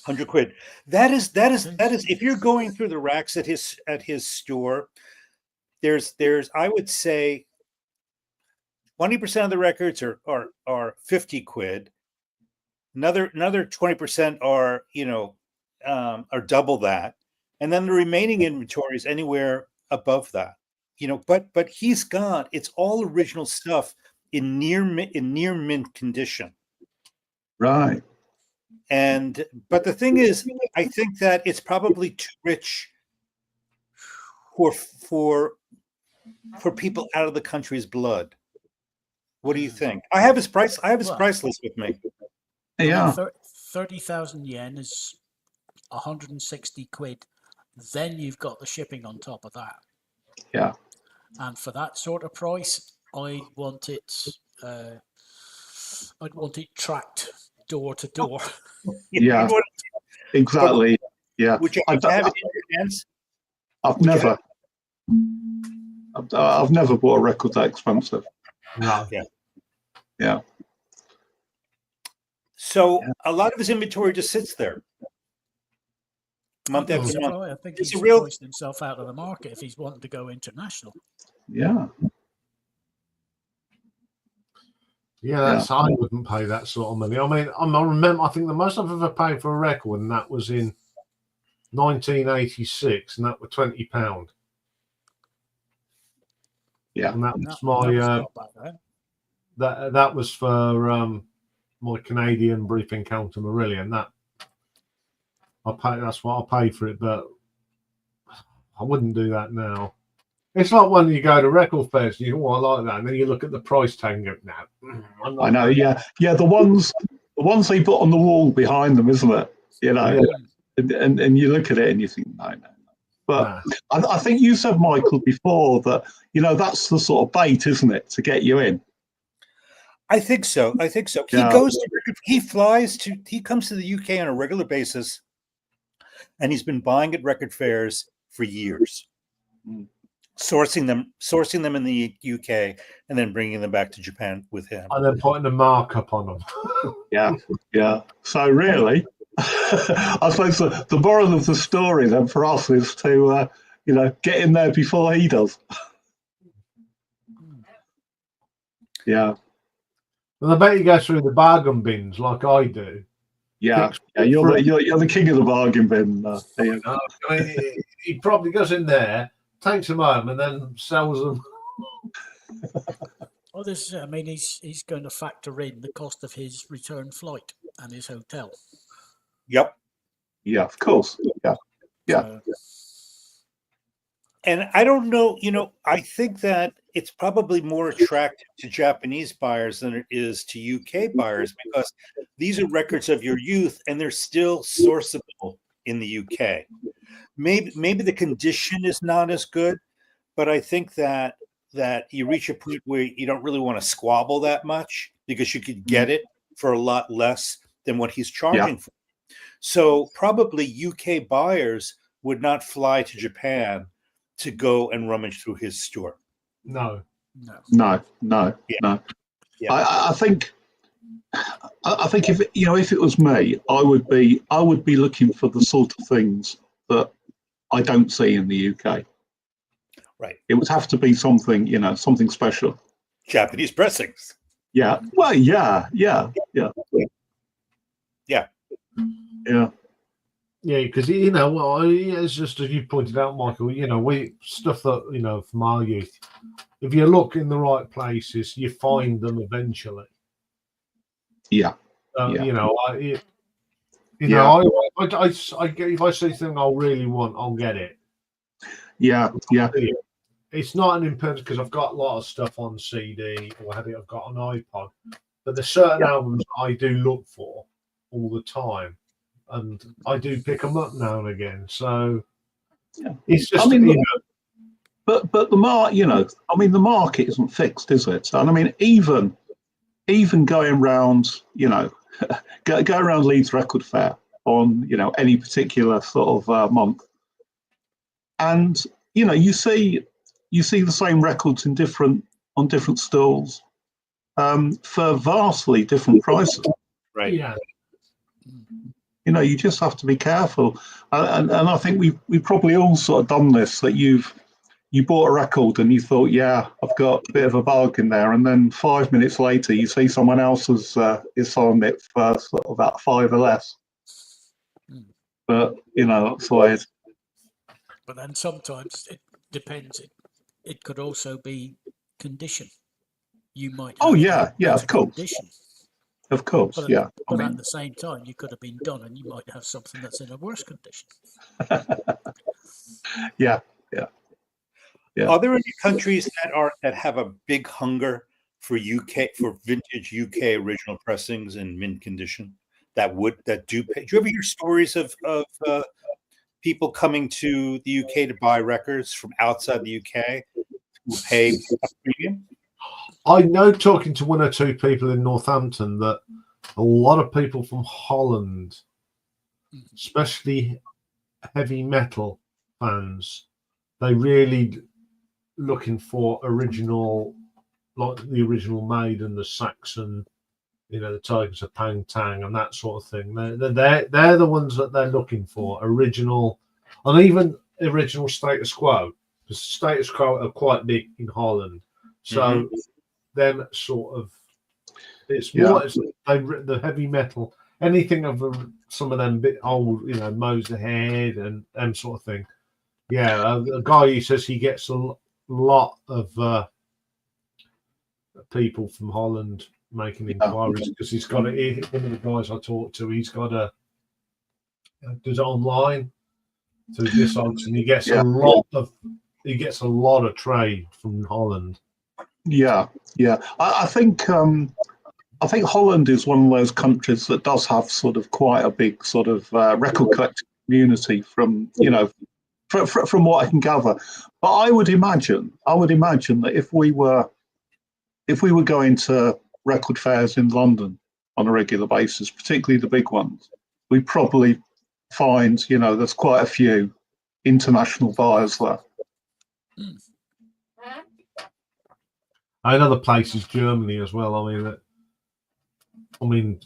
100 quid. That is if you're going through the racks at his store, there's I would say 20% of the records are 50 quid. Another 20% are are double that. And then the remaining inventory is anywhere above that. But he's got it's all original stuff in near mint condition. Right. But the thing is, I think that it's probably too rich for people out of the country's blood. What do you think? I have his price list with me. Yeah. 30,000 yen is 160 quid. Then you've got the shipping on top of that. Yeah. And for that sort of price, I'd want it tracked door to door. Yeah. Exactly. Yeah. Would you have it in your hands? I've never bought a record that expensive. No. Yeah. So a lot of his inventory just sits there, month after month. I think he's It's priced himself out of the market if he's wanting to go international. Yeah. Yeah, I wouldn't pay that sort of money. I mean, I remember. I think the most I've ever paid for a record, and that was in 1986, and that was £20. Yeah, and that was my that was for my Canadian brief encounter Marillion. That that's what I paid for it, but I wouldn't do that now. It's like when you go to record fairs, you I like that, and then you look at the price tag and go, "No." I know, yeah. The ones they put on the wall behind them, isn't it? Yeah. And you look at it and you think, no. But I think you said, Michael, before that that's the sort of bait, isn't it, to get you in? I think so. Yeah. He comes to the UK on a regular basis, and he's been buying at record fairs for years. Sourcing them in the UK and then bringing them back to Japan with him. And then putting a markup on them. Yeah. So really, I suppose the moral of the story then for us is to, get in there before he does. Yeah. And I bet you go through the bargain bins like I do. Yeah. You're the king of the bargain bin. I mean, he probably goes in there, takes them home, and then sells them. Well, he's going to factor in the cost of his return flight and his hotel. Yep. Yeah, of course. Yeah. And I don't know, I think that it's probably more attractive to Japanese buyers than it is to UK buyers because these are records of your youth and they're still sourceable in the UK. Maybe the condition is not as good, but I think that you reach a point where you don't really want to squabble that much because you could get it for a lot less than what he's charging for. So probably UK buyers would not fly to Japan to go and rummage through his store. No. No. No. Yeah. I think if if it was me, I would be looking for the sort of things that I don't see in the UK. Right. It would have to be something, something special. Japanese pressings. Yeah. Well, yeah. Yeah. Yeah, because it's just as you pointed out, Michael. We stuff that from our youth. If you look in the right places, you find them eventually. Yeah. I if I see something I really want, I'll get it. Yeah. It's not an impediment because I've got a lot of stuff on CD or I've got an iPod, but there's certain albums I do look for all the time, and I do pick them up now and again. So it's just but the the market isn't fixed, is it? And I mean, even going round, go around Leeds Record Fair on any particular sort of month, and you see the same records on different stalls for vastly different prices. Right. Yeah. You just have to be careful, and I think we probably all sort of done this. That you bought a record and you thought, yeah, I've got a bit of a bargain there, and then 5 minutes later you see someone else is selling it for sort of about 5 or less. But that's the way it is. But then sometimes it depends. It could also be condition. You might have of course. condition. Of course, But, yeah. But at the same time, you could have been done, and you might have something that's in a worse condition. Yeah. Are there any countries that have a big hunger for vintage UK original pressings in mint condition that do pay? Do you ever hear stories of people coming to the UK to buy records from outside the UK who pay a premium? I know, talking to one or two people in Northampton, that a lot of people from Holland, especially heavy metal fans, they really looking for original, like the original Maiden, the Saxon, the Tigers of Pang Tang and that sort of thing. They're the ones that they're looking for, original, and even original Status Quo, because Status Quo are quite big in Holland. So them sort of, it's more the heavy metal, anything of some of them bit old, Motorhead and them sort of thing. Yeah, a guy, he says he gets a lot of people from Holland making inquiries because he's got one of the guys I talked to, he's got does it online through this and he gets a lot of trade from Holland. Yeah. I think Holland is one of those countries that does have sort of quite a big sort of record collecting community from from what I can gather. But I would imagine that if we were going to record fairs in London on a regular basis, particularly the big ones, we'd probably find there's quite a few international buyers there. Another place is Germany as well. I mean,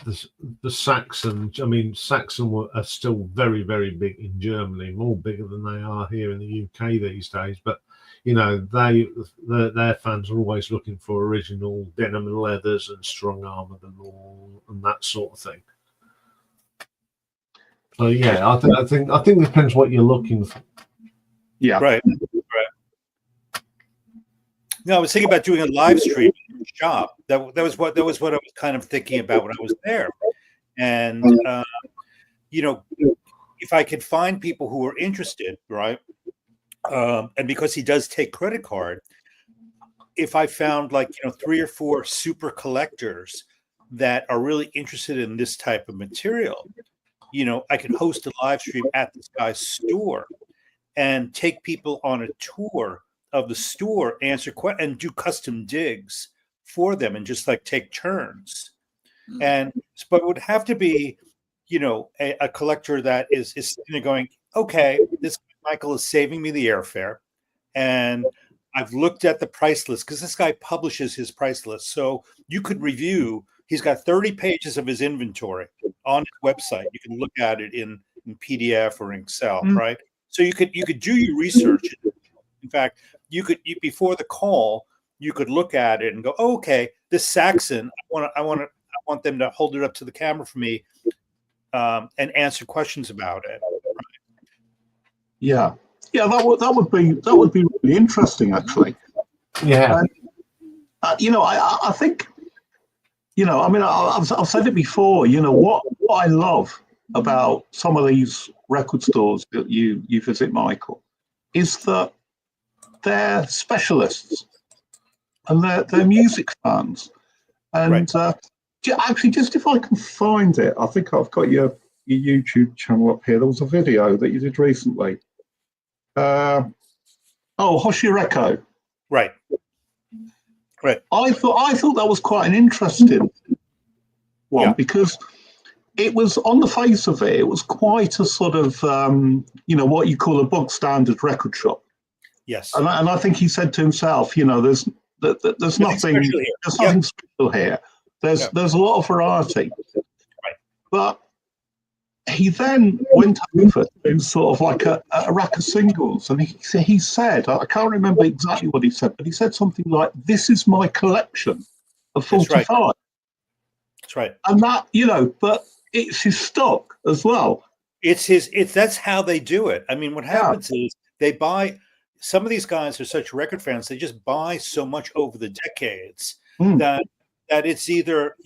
the Saxon. Saxon are still very, very big in Germany, more bigger than they are here in the UK these days. But their fans are always looking for original denim and leathers and strong armoured and that sort of thing. So yeah, I think it depends what you're looking for. Yeah, right. No, I was thinking about doing a live stream in the shop. That was what I was kind of thinking about when I was there. And if I could find people who are interested, right? And because he does take credit card, if I found 3 or 4 super collectors that are really interested in this type of material, I could host a live stream at this guy's store and take people on a tour of the store, answer questions, and do custom digs for them, and just take turns. But it would have to be, a collector that is going, okay, this Michael is saving me the airfare, and I've looked at the price list because this guy publishes his price list. So you could review. He's got 30 pages of his inventory on his website. You can look at it in PDF or in Excel, right? So you could do your research. In fact, you before the call, you could look at it and go, oh, okay, this Saxon, I want them to hold it up to the camera for me and answer questions about it. Yeah, yeah, that would be really interesting, actually. Yeah. I think, I mean, I've said it before. What I love about some of these record stores that you visit, Michael, is that they're specialists and they're music fans. And actually, just if I can find it, I think I've got your YouTube channel up here. There was a video that you did recently. Hoshireko. Right. I thought that was quite an interesting one because it was, on the face of it, it was quite a sort of what you call a bog standard record shop. Yes. And I think he said to himself, there's nothing special here. There's a lot of variety. Right. But he then went over to sort of like a rack of singles, and he said, I can't remember exactly what he said, but he said something like, "This is my collection of 45." That's right. And that, but it's his stock as well. That's how they do it. I mean, what happens is they buy. Some of these guys are such record fans; they just buy so much over the decades that it's either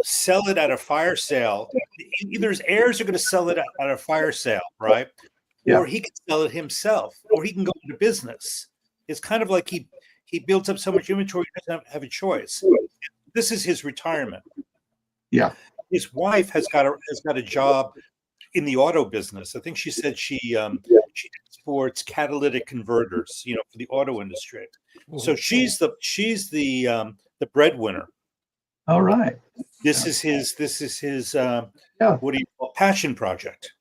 sell it at a fire sale. Either his heirs are going to sell it at a fire sale, right? Yeah. Or he can sell it himself, or he can go into business. It's kind of like he builds up so much inventory, he doesn't have a choice. This is his retirement. Yeah. His wife has got a job in the auto business. I think she said she exports catalytic converters, for the auto industry. So she's the breadwinner. All right. This is his what do you call passion project.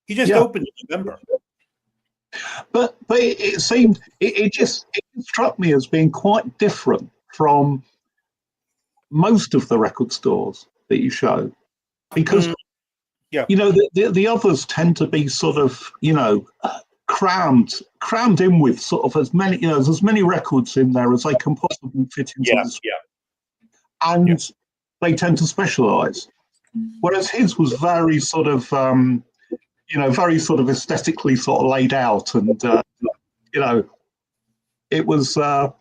He just opened in November. But it seemed it just struck me as being quite different from most of the record stores that you show, because the others tend to be sort of crammed in with sort of as many there's as many records in there as they can possibly fit into this. And they tend to specialize, whereas his was very sort of very sort of aesthetically sort of laid out, and it was a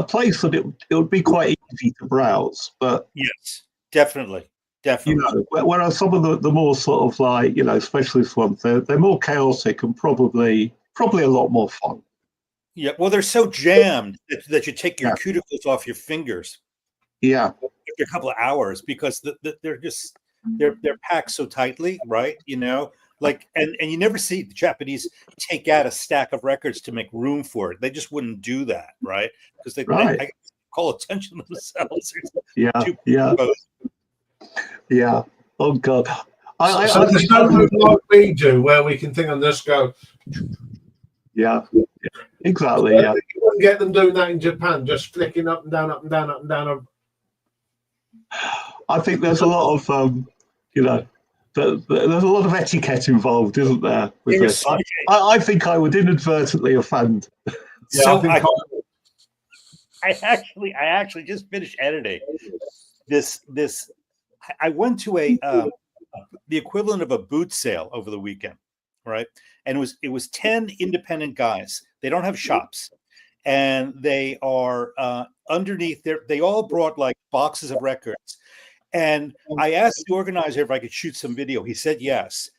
place that it would be quite easy to browse. But yes, definitely. Whereas some of the more sort of like specialist ones, they're more chaotic and probably a lot more fun. Yeah, well, they're so jammed that you take your cuticles off your fingers. Yeah, after a couple of hours, because they're packed so tightly, right? Like, and you never see the Japanese take out a stack of records to make room for it. They just wouldn't do that, right? Because they call attention to themselves. Yeah. Oh God. So there's no move like we do where we can think and just go. Yeah. Exactly. Yeah. You wouldn't get them doing that in Japan, just flicking up and down, up and down, up and down. I think there's a lot of there's a lot of etiquette involved, isn't there? With this, I think I would inadvertently offend. Yeah, so I actually just finished editing this. I went to the equivalent of a boot sale over the weekend, right? And it was 10 independent guys. They don't have shops, and they are underneath there. They all brought like boxes of records. And I asked the organizer if I could shoot some video. He said yes.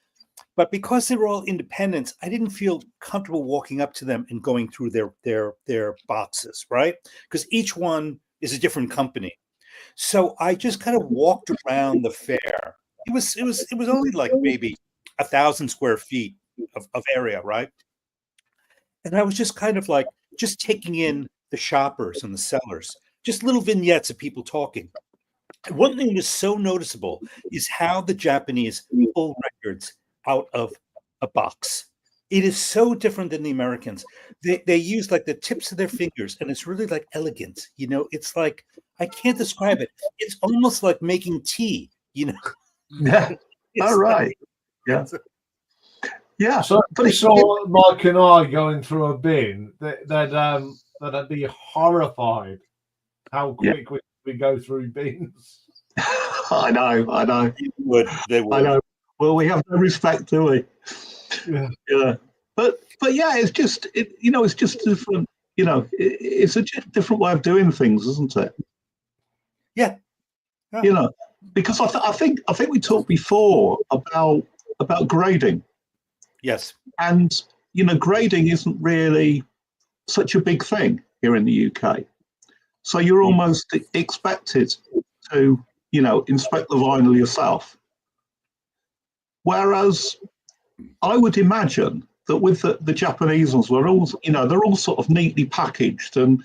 But because they were all independents, I didn't feel comfortable walking up to them and going through their boxes, right? Because each one is a different company. So I just kind of walked around the fair. It was only like maybe 1,000 square feet of area, right? And I was just kind of like just taking in the shoppers and the sellers, just little vignettes of people talking. One thing that's so noticeable is how the Japanese pull records out of a box. It is so different than the Americans. They use like the tips of their fingers, and it's really like elegant. You know, it's like I can't describe it. It's almost like making tea. You know, Yeah. it's All like, right. Yeah. it's- Yeah. So But if it's, you saw Mike and I going through a bin, they'd be horrified how Yeah. quick we go through bins. I know. I know. they I would. know. Well, we have no respect, do we? Yeah. Yeah. But yeah, it's just it's just different. It's a different way of doing things, isn't it? Yeah. Yeah. You know, because I think we talked before about grading, Yes. and grading isn't really such a big thing here in the UK. So you're almost expected to inspect the vinyl yourself. Whereas I would imagine that with the Japanese ones, they're all sort of neatly packaged, and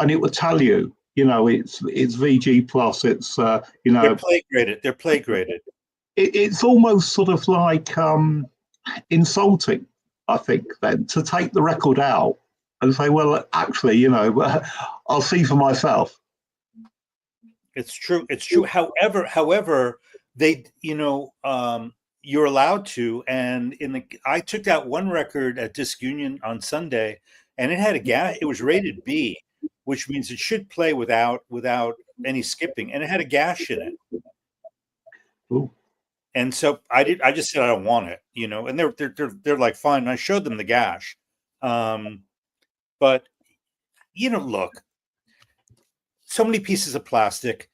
it would tell you, it's VG plus, it's They're play graded. They're play graded. it's almost sort of like insulting, I think, then to take the record out and say, well, actually, I'll see for myself. It's true. It's true. However, they, you're allowed to. And I took out one record at Disc Union on Sunday, and it had a gash. It was rated B, which means it should play without any skipping, and it had a gash in it. Ooh. And so I just said I don't want it, And they're like fine. And I showed them the gash, but look, so many pieces of plastic.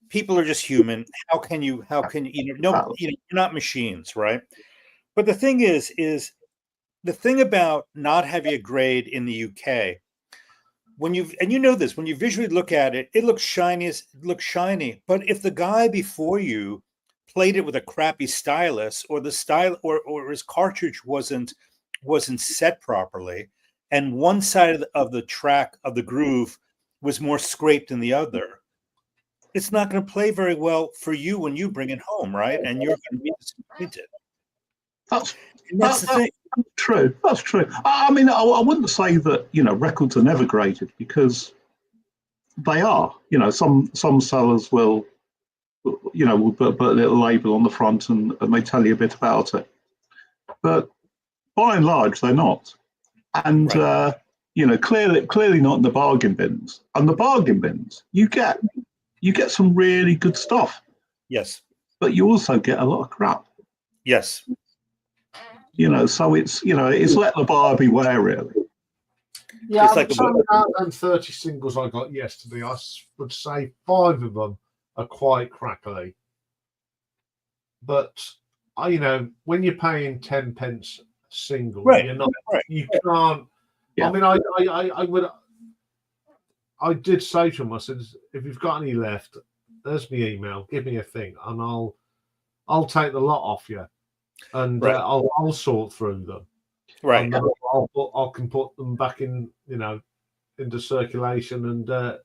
People are just human. How can you you're not machines, right? But the thing is the thing about not having a grade in the UK, when you this, when you visually look at it, it looks shiny. But if the guy before you played it with a crappy stylus, or the style or his cartridge wasn't set properly, and one side of the track of the groove was more scraped than the other, it's not going to play very well for you when you bring it home, right? And you're going to be disappointed. That's the thing. That's true. That's true. I mean, I wouldn't say that records are never graded, because they are. Some sellers will put a little label on the front, and they tell you a bit about it. But by and large, they're not. And Right. clearly not in the bargain bins. And the bargain bins, you get some really good stuff, Yes. but you also get a lot of crap. Yes. So it's let the buyer beware, really. Yeah, It's like so out of them 30 singles I got yesterday, I would say 5 of them are quite crackly. But when you're paying 10 pence a single, Right. you're not. Right. You can't. Yeah. I mean, I did say to him, I said, if you've got any left, there's my email. Give me a thing, and I'll take the lot off you, and Right. I'll sort through them. Right. And then I can put them back in, into circulation and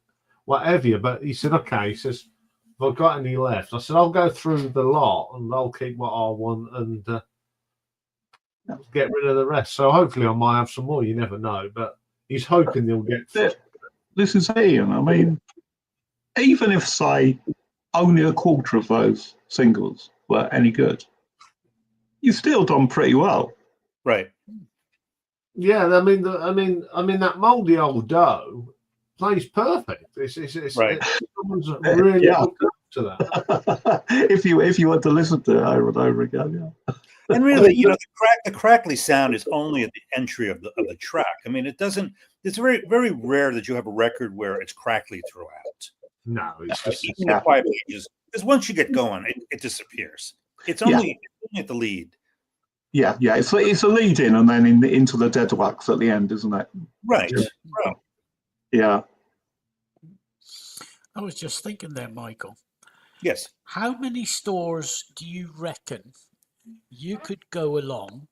whatever. But he said, okay. He says, if I've got any left, I said, I'll go through the lot and I'll keep what I want and get rid of the rest. So hopefully I might have some more. You never know. But he's hoping they'll get. This is Iain. I mean, even if, say, only a quarter of those singles were any good, you've still done pretty well. Right. Yeah, I mean, that mouldy old dough plays perfect. It's Right. someone's really looked up to that. if you want to listen to it over and over again, yeah. And really, the crackly sound is only at the entry of the track. I mean, it doesn't. It's very, very rare that you have a record where it's crackly throughout. No, it's just Even the quiet pages, because once you get going, it disappears. It's only at the lead. Yeah. It's a lead in, and then into the dead wax at the end, isn't it? Right. Yeah. Right. Yeah. I was just thinking there, Michael. Yes. How many stores do you reckon you could go along,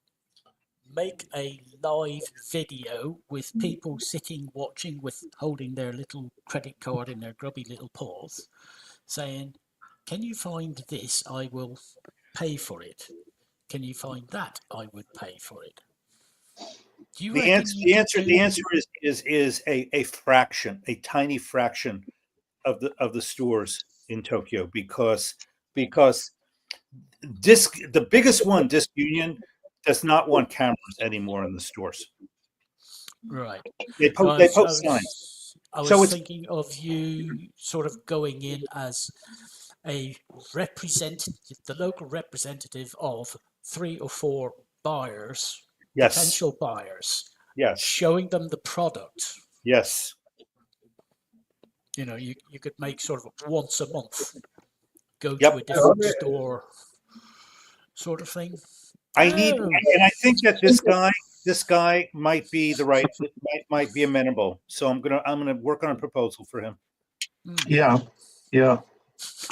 make a live video with people sitting watching, with holding their little credit card in their grubby little paws, saying, can you find this? I will pay for it. Can you find that? I would pay for it. Do you The reckon answer, you the could answer, do- the answer is a fraction, a tiny fraction of the stores in Tokyo because the biggest one, Disc Union, does not want cameras anymore in the stores. Right. They post signs. I So was it's thinking of you sort of going in as a representative, the local representative of 3 or 4 buyers, yes, potential buyers, yes, showing them the product. yes. You know, you could make sort of once a month, go Yep. to a different store sort of thing. I need, Oh. and I think that this guy might be the right, might be amenable. So I'm gonna work on a proposal for him. Yeah.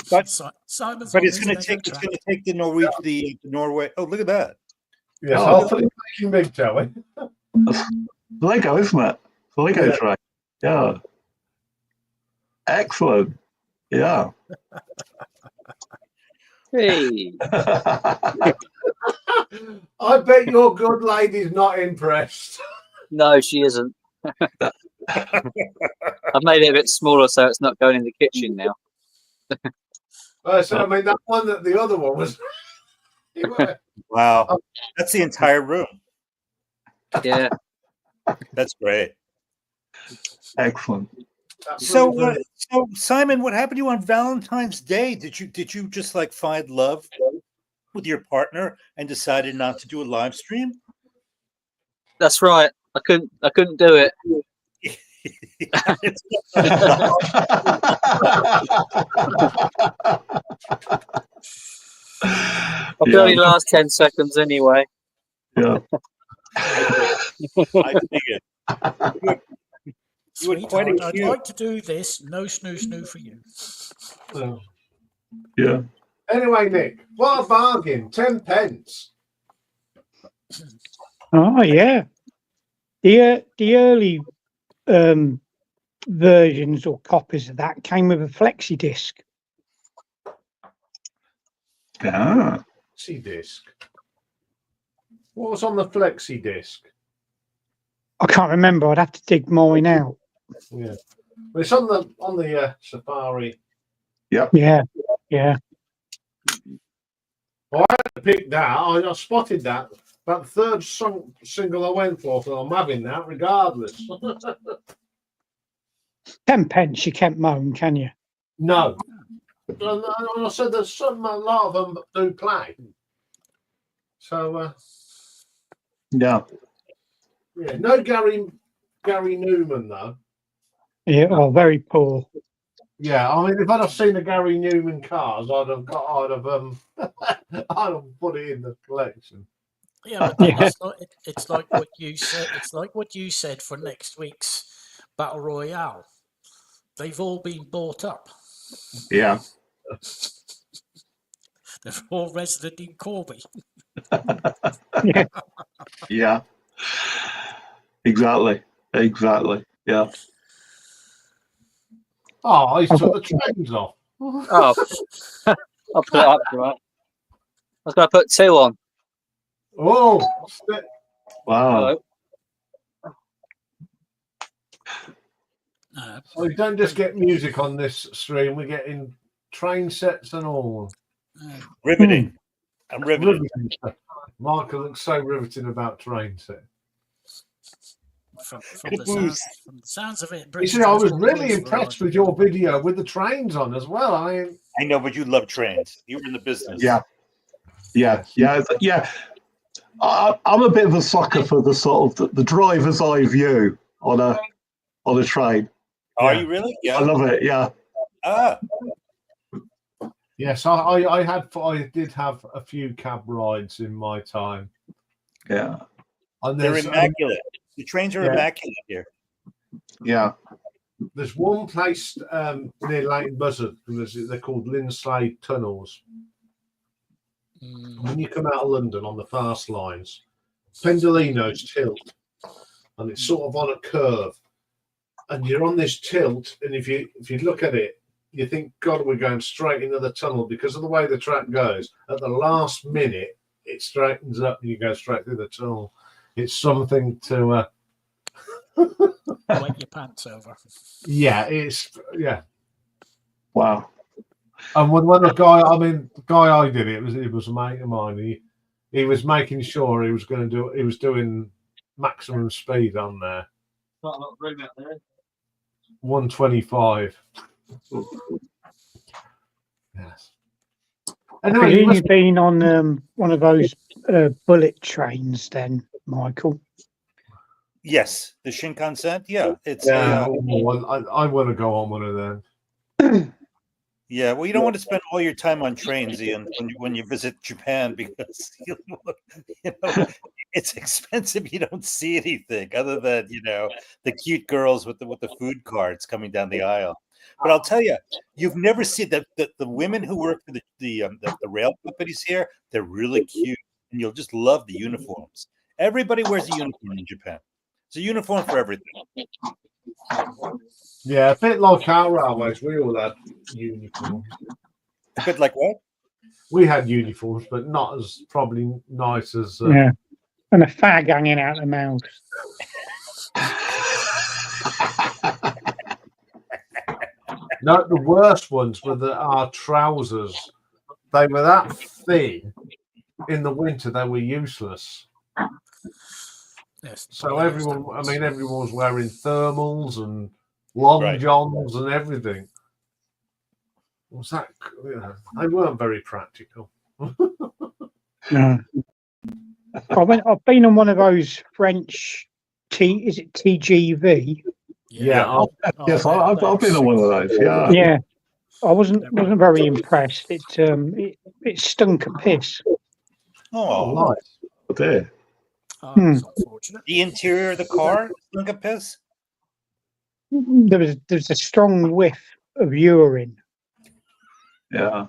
But Simon's but on it's his gonna mega take track. the Norway. Oh, look at that! Yes, Oh, hopefully making big, Joey. Lego, isn't it? The Lego Yeah. track. Yeah. Excellent. Yeah. Hey, I bet your good lady's not impressed. no, she isn't. I've made it a bit smaller so it's not going in the kitchen now. So I mean, that one, that the other one was. Wow, that's the entire room. Yeah. That's great. Excellent. So Simon, what happened to you on Valentine's Day? Did you just like find love with your partner and decided not to do a live stream? That's right. I couldn't do it. I could only last 10 seconds anyway. Yeah. I figured. You had quite a Sweetheart, I'd queue. like to do this. No snoo snoo for you. Yeah. Anyway, Nick, what a bargain! 10 pence. Oh yeah, the early versions or copies of that came with a flexi disc. Ah. Flexi disc. What was on the flexi disc? I can't remember. I'd have to dig mine out. Yeah, well, it's on the Safari. Yeah. Well, I had to pick that. I spotted that. About the third single I went for, so I'm having that regardless. 10 pence you can't moan, can you? No. And I said there's a lot of them do play. So, Yeah. yeah, no Gary Newman, though. Yeah, oh, very poor. Yeah, I mean, if I'd have seen the Gary Newman cars, I'd have put it in the collection. Yeah, but it's like what you said. It's like what you said for next week's Battle Royale. They've all been bought up. Yeah. They're all resident in Corby. Yeah. Exactly. Yeah. Oh, he's took the trains off. Oh, I'll put it up, right? I was going to put 2 on. Oh, Wow. so we don't just get music on this stream, we're getting train sets and all. Riveting. I'm riveted. Michael looks so riveted about train set. From the sounds of it, You see, I was really impressed with your video with the trains on as well. I mean, I know, but you love trains. You were in the business. Yeah. I'm a bit of a sucker for the sort of the driver's eye view on a train. Are you really? Yeah. I love it. Yeah. Ah. yes, I did have a few cab rides in my time. Yeah. And They're there's, immaculate. The trains are immaculate here. Yeah. there's one place near Leighton Buzzard. They're called Linslade Tunnels. When you come out of London on the fast lines, Pendolino's tilt, and it's sort of on a curve, and you're on this tilt, and if you look at it, you think, God, we're going straight into the tunnel because of the way the track goes. At the last minute, it straightens up and you go straight through the tunnel. it's something to. Wet your pants over. Yeah. Wow. And when the guy I did it was a mate of mine. He was making sure he was doing maximum speed on there. 125. Yes. I Anyway, presume you've been on one of those bullet trains then, Michael? Yes, the Shinkansen. Yeah, it's yeah, a I want to go on one of them. yeah. Well, you don't want to spend all your time on trains, Ian, when you visit Japan because you know it's expensive. You don't see anything other than the cute girls with the food carts coming down the aisle. But I'll tell you, you've never seen the women who work for the rail companies here. They're really cute, and you'll just love the uniforms. Everybody wears a uniform in Japan. It's a uniform for everything. Yeah, a bit like our railways. We all had uniforms. A bit like what? We had uniforms, but not as probably nice as. Yeah. And a fag hanging out the mouth. No, the worst ones were our trousers. They were that thin. In the winter, they were useless. Yes, So yes, everyone that was wearing thermals and long johns and everything. Was that? They weren't very practical. No. I've been on one of those French is it TGV? Yeah. Yes, I've been on one of those. Yeah. Yeah. I wasn't very impressed. It stunk of piss. Oh, nice. Oh dear. It's unfortunate. the interior of the car stunk of piss. There's a strong whiff of urine. Yeah.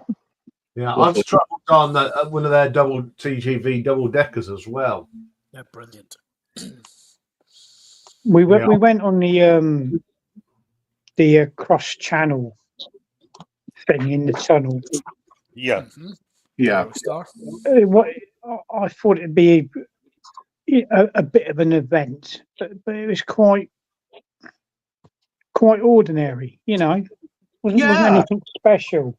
Yeah, I've travelled on one of their double TGV double deckers as well. They're brilliant. We went on the cross channel thing in the tunnel. Yeah. Mm-hmm. Yeah. I thought it'd be a bit of an event, but it was quite ordinary. Wasn't anything special.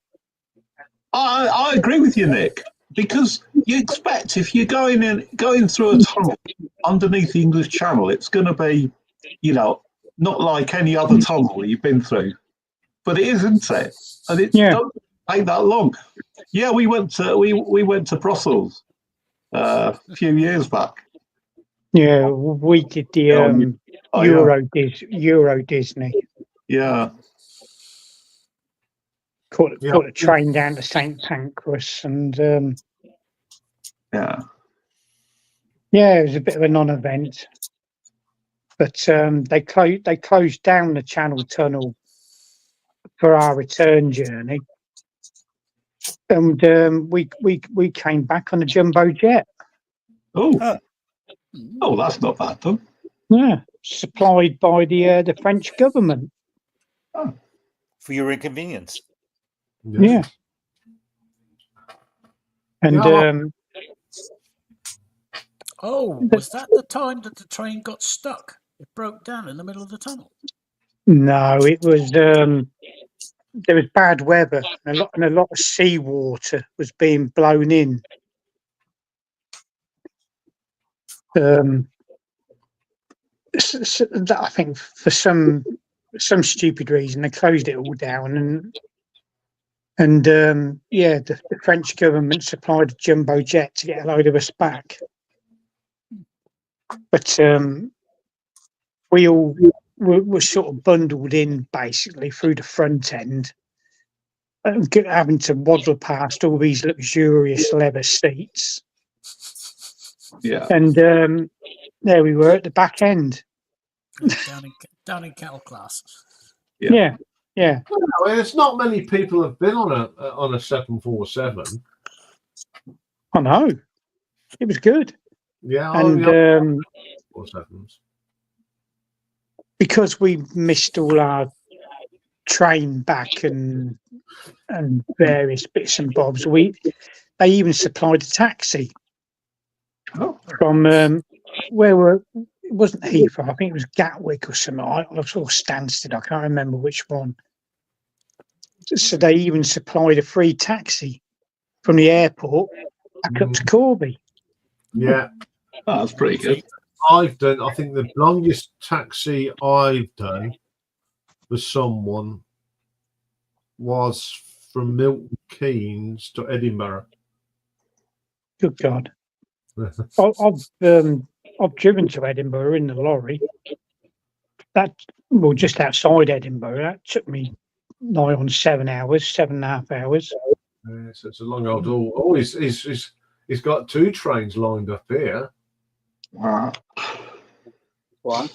I agree with you, Nick, because you expect if you're going through a tunnel underneath the English Channel, it's going to be, not like any other tunnel you've been through, but it isn't it? And it doesn't take that long. Yeah, we went to Brussels a few years back. Yeah, we did the Euro Disney. Yeah. Caught a train down to St Pancras, and yeah, it was a bit of a non-event. But they closed down the Channel Tunnel for our return journey, and we came back on a jumbo jet. Oh, that's not bad, though. Yeah, supplied by the French government. Oh. For your inconvenience. Yeah. And was that the time that the train got stuck? It broke down in the middle of the tunnel. no, it was there was bad weather and a lot of seawater was being blown in. I think for some stupid reason they closed it all down, and the French government supplied a jumbo jet to get a load of us back. But we all were sort of bundled in basically through the front end, having to waddle past all these luxurious leather seats. Yeah. And there we were at the back end. Down in cattle class. Yeah. There's not many people have been on a 747. I know. It was good. Yeah, and 747s. Because we missed all our train back and various bits and bobs, they even supplied a taxi from where were it wasn't Heathrow, I think it was Gatwick or something. I sort of Stansted, I can't remember which one. So they even supplied a free taxi from the airport back up to Corby. Yeah, Oh, that's pretty good. I think the longest taxi I've done with someone was from Milton Keynes to Edinburgh. Good God. I've driven to Edinburgh in the lorry. Just outside Edinburgh. That took me nigh on 7 hours, 7.5 hours. So it's a long old haul. Oh, he's got 2 trains lined up here. Wow. One.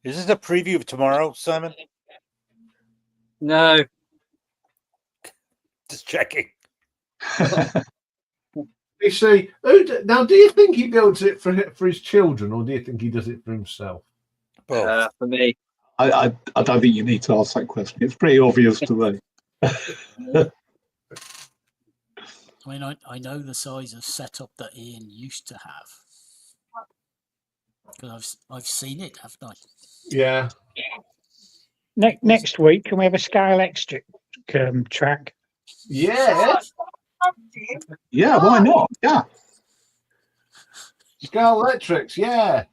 Is this a preview of tomorrow, Simon? No. Just checking. You see, now do you think he builds it for his children, or do you think he does it for himself? Both. For me. I don't think you need to ask that question. It's pretty obvious to me. I mean, I know the size of setup that Iain used to have because I've seen it, haven't I? Yeah. Next week, can we have a scale electric track? Yeah. Yeah, why not? Yeah. Scale Electrics, yeah.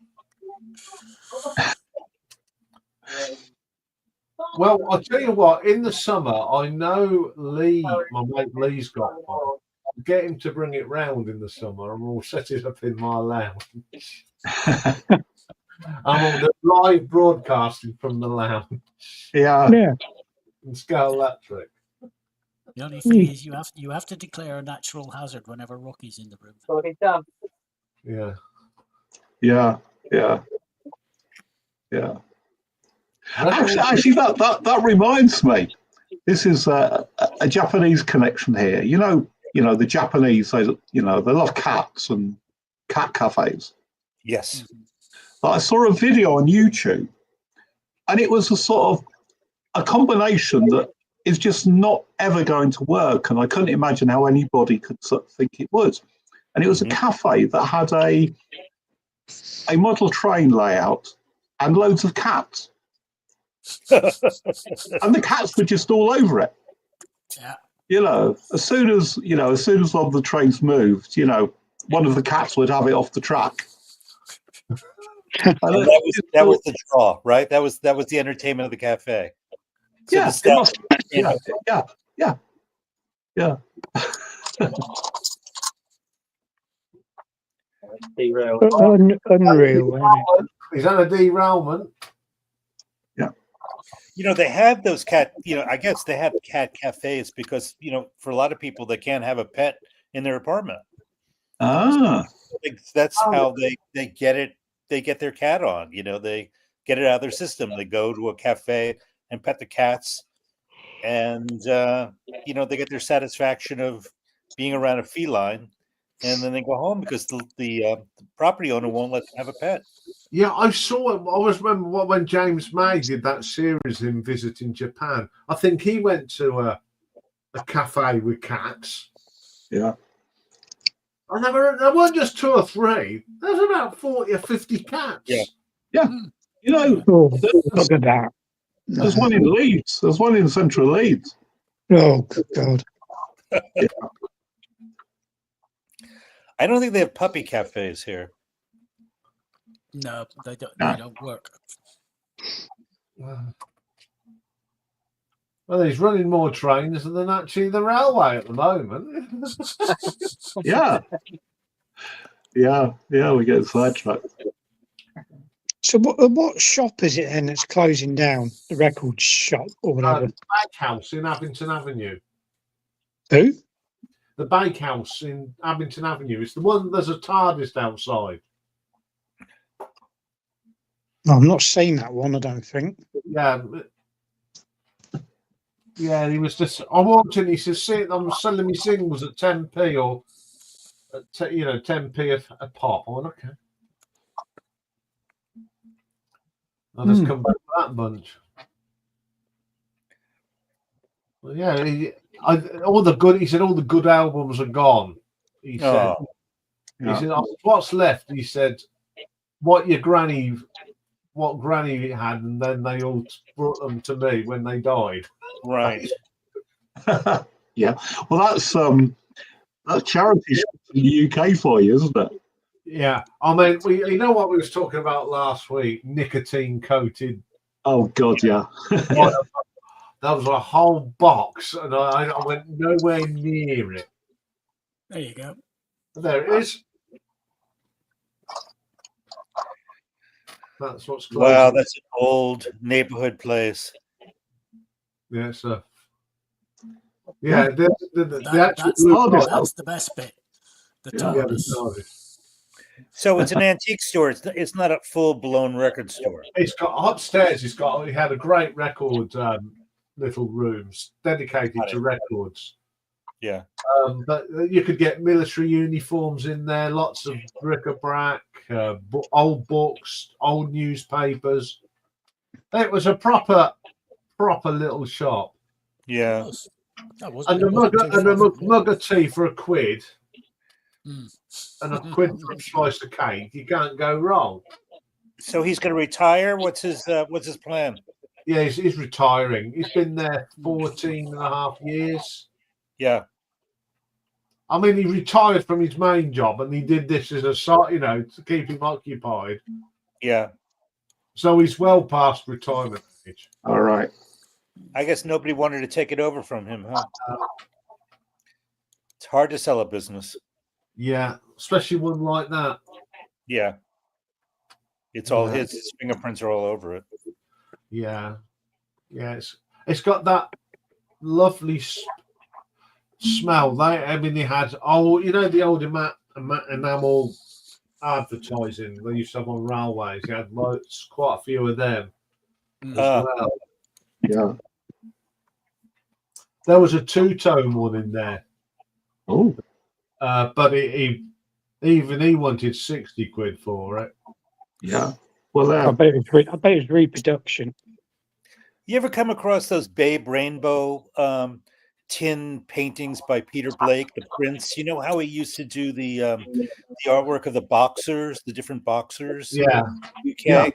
Well, I'll tell you what, in the summer, I know Lee, my mate Lee's got one. Get him to bring it round in the summer and we'll set it up in my lounge. I'm on the live broadcasting from the lounge Yeah. in Scale Electric. The only thing is you have to declare a natural hazard whenever Rocky's in the room. Already done. Yeah. Yeah. Yeah. Yeah. Actually, that reminds me. This is a Japanese connection here. You know, the Japanese. They love cats and cat cafes. Yes. But I saw a video on YouTube, and it was a sort of a combination that is just not ever going to work. And I couldn't imagine how anybody could sort of think it would. And it was a cafe that had a model train layout and loads of cats. And the cats were just all over it. Yeah. As soon as one of the trains moved, one of the cats would have it off the track. And that was the draw, right? That was the entertainment of the cafe. So Yeah, the it must, yeah. Derailed. Unreal, isn't it? Is that a derailment? Yeah. They have those cat. I guess they have cat cafes because for a lot of people they can't have a pet in their apartment. Ah. That's how they get it. They get their cat on. They get it out of their system. They go to a cafe and pet the cats, and they get their satisfaction of being around a feline, and then they go home because the property owner won't let them have a pet. Yeah, I saw it. I always remember when James May did that series in visiting Japan. I think he went to a cafe with cats. Yeah. And there weren't just 2 or 3. There's about 40 or 50 cats. Yeah. Yeah. Look at that. There's one in Leeds. There's one in central Leeds. Oh, good God. Yeah. I don't think they have puppy cafes here. No, they don't. They don't work. Well, he's running more trains than actually the railway at the moment. Yeah. Yeah, we get sidetracked. So what shop is it then that's closing down? The record shop or whatever? The Bakehouse in Abington Avenue. Who? The Bakehouse in Abington Avenue. It's the one, there's a TARDIS outside. No, I've not seen that one, I don't think. Yeah. Yeah, he was just. I walked in. He says, "I'm selling me singles at 10p or, 10p a pop." I went, "Okay." I'll just come back to that bunch. Well, yeah, he said all the good albums are gone. He said, He said, "What's left?" He said, what granny had, and then they all brought them to me when they died. Right. Yeah. Well, that's charity shop in the UK for you, isn't it? Yeah, I mean, you know what we was talking about last week? Nicotine coated. Oh God, yeah. Yeah. That was a whole box, and I went nowhere near it. There you go. There it is. That's what's closed. Wow, that's an old neighborhood place. Yeah, so yeah, the actual that's the best bit. The TARDIS. So it's an antique store. It's not a full-blown record store. It's got upstairs. He had a great record little rooms dedicated to records. Yeah. But you could get military uniforms in there, lots of bric-a-brac, old books, old newspapers. It was a proper little shop. Yeah. And a mug of tea for £1 and £1 for a slice of cake. You can't go wrong. So he's going to retire. What's his plan? Yeah, he's retiring. He's been there 14 and a half years. Yeah. I mean, he retired from his main job and he did this as a side, to keep him occupied. Yeah. So he's well past retirement age. All right. I guess nobody wanted to take it over from him, huh? It's hard to sell a business. Yeah, especially one like that. Yeah. It's all his fingerprints are all over it. Yeah. Yeah, it's got that lovely smell. They had the old enamel advertising they used to have on railways. They had quite a few of them as well. Yeah. There was a two-tone one in there. Oh. But he wanted £60 for it. Yeah. Well, I bet it was reproduction. You ever come across those Babe Rainbow tin paintings by Peter Blake, the Prince? You know how he used to do the artwork of the boxers, the different boxers? Yeah. UK. Yeah.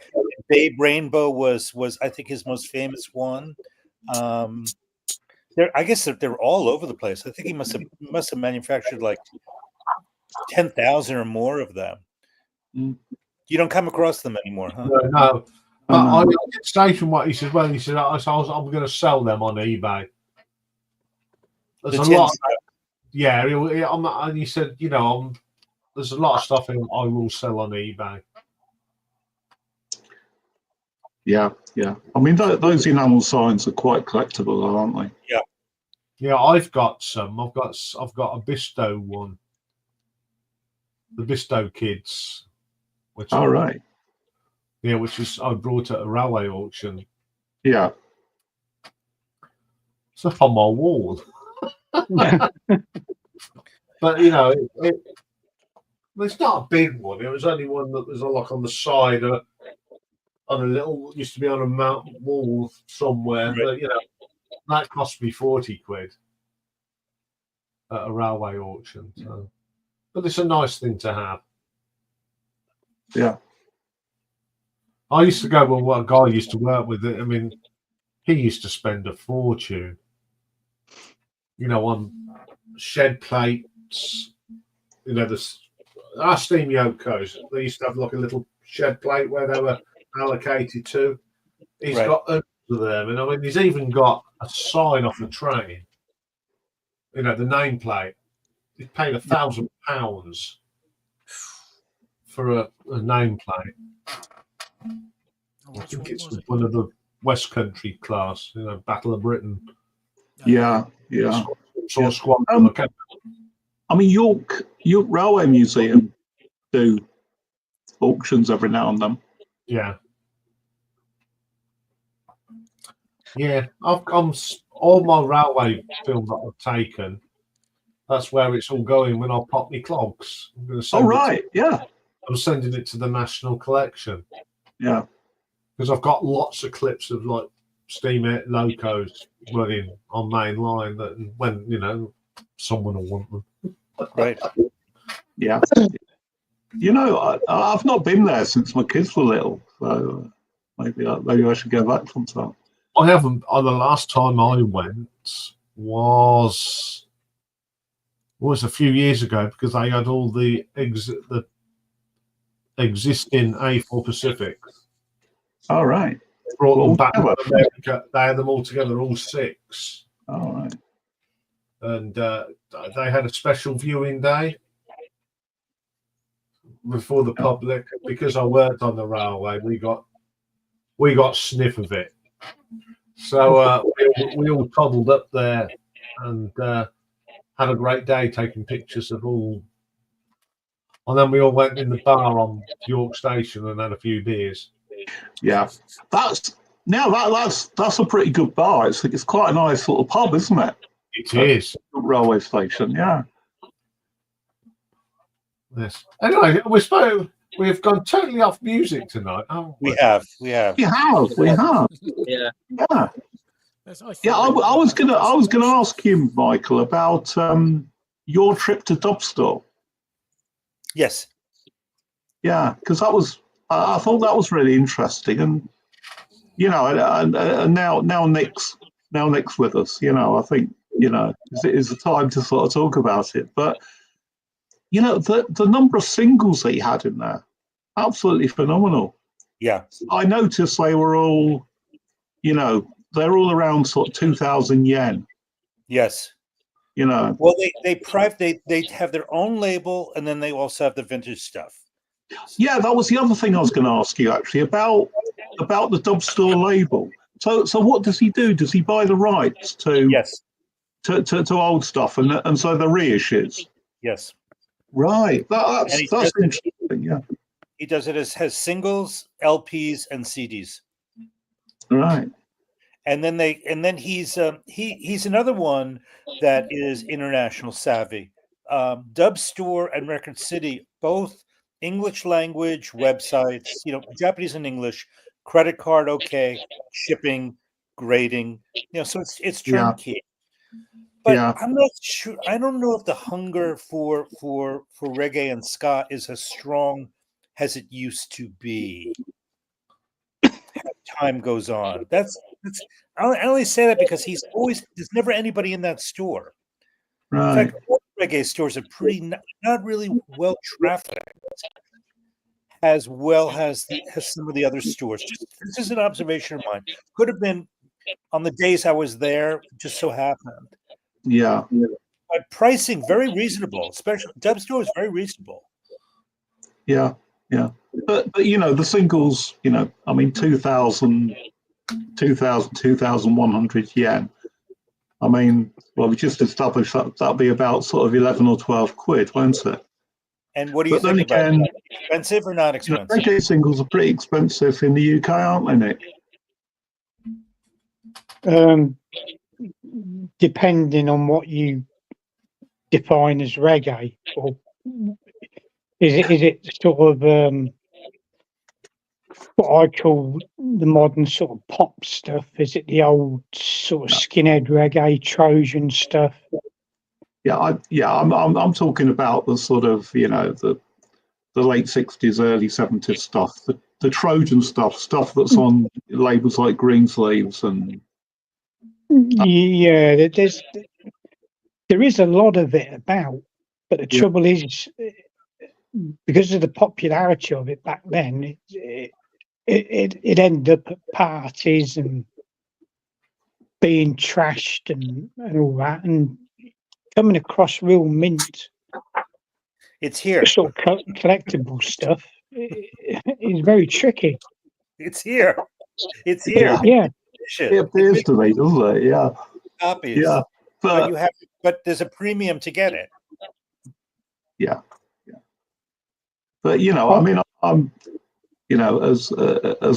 Babe Rainbow was I think his most famous one. I guess they're all over the place. I think he must have manufactured like 10,000 or more of them. Mm. You don't come across them anymore, huh? No. But I did say from what he said. Well, he said, I'm going to sell them on eBay. There's a lot. Yeah, and he said, there's a lot of stuff I will sell on eBay. Yeah, yeah. I mean, those enamel signs are quite collectible, aren't they? Yeah. Yeah, I've got some. I've got a Bisto one. The Bisto Kids. Which right. Yeah, which I brought at a railway auction. Yeah. It's up on my wall. But it's not a big one. It was only one that was like on the side on a little, used to be on a mountain wall somewhere. Right. But that cost me £40 at a railway auction. So. But it's a nice thing to have. Yeah. I used to go with what a guy used to work with. I mean, he used to spend a fortune, on shed plates. Our steam Yokos, they used to have like a little shed plate where they were allocated to. He's got hundreds of them, and I mean, he's even got a sign off the train. The nameplate. He paid £1,000 for a nameplate. I think it's one of the West Country class, Battle of Britain. Yeah, yeah. I mean, York Railway Museum do auctions every now and then. Yeah. Yeah, I'm all my railway films that I've taken. That's where it's all going when I pop my clogs. I'm going to send I'm sending it to the National Collection. Yeah. Because I've got lots of clips of like steam locos running on main line that when someone will want them. Right. Yeah. You know, I've not been there since my kids were little, so maybe I should go back sometime. I haven't. The last time I went was a few years ago because they had all the existing A4 Pacifics. All right. Brought them All back to together? America. They had them all together, all 6. All right. And they had a special viewing day before the public. Because I worked on the railway, we got sniff of it. So we all toddled up there and had a great day taking pictures of all. And then we all went in the bar on York Station and had a few beers. Yeah, that's a pretty good bar. It's quite a nice little pub, isn't it? It is. Railway station, yeah. Yes. Anyway, we've gone totally off music tonight. Oh, We have. We have. Yeah. Yeah. Yeah, I was gonna ask you, Michael, about your trip to Dobstall. Yes. Yeah, because I thought that was really interesting, and you know, and now Nick's with us. You know, I think is the time to sort of talk about it. But you know, the number of singles that he had in there, absolutely phenomenal. Yeah. I noticed they were all, they're all around sort of 2,000 yen. Yes. You know. Well, they have their own label, and then they also have the vintage stuff. Yeah, that was the other thing I was going to ask you actually about the Dobstall label. So what does he do? Does he buy the rights to Yes. to old stuff and so the reissues? Yes. Right. That's interesting. Yeah. He does it has singles, LPs, and CDs. Right. And then he's another one that is international savvy. Dub Store and Record City, both English language websites, Japanese and English, credit card okay, shipping, grading, so it's turnkey. But I'm not sure. I don't know if the hunger for reggae and ska is as strong as it used to be. As time goes on, I only say that because there's never anybody in that store. Right. In fact, all reggae stores are not really well trafficked as well as some of the other stores. This is an observation of mine. Could have been on the days I was there, just so happened. Yeah. But pricing very reasonable, especially Dub Store is very reasonable. Yeah. Yeah. But the singles, I mean 2,100 yen. I mean, well, we just established that'd be about sort of 11 or 12 quid, won't it? And what do you think about that? Expensive or not expensive? Reggae singles are pretty expensive in the UK, aren't they, Nick? Depending on what you define as reggae, or is it sort of what I call the modern sort of pop stuff? Is it the old sort of skinhead reggae, Trojan stuff? I'm talking about the sort of the late 60s, early 70s stuff, the Trojan stuff that's on labels like Greensleeves and. Yeah, there is a lot of it about, but the trouble is, because of the popularity of it back then, it ended up at parties and being trashed and all that, and coming across real mint. It's here. Sort of collectible stuff is very tricky. It's here. It's here. Yeah. It appears to me, doesn't it? Yeah. Copies. Yeah. But there's a premium to get it. Yeah. Yeah. But I mean, I'm as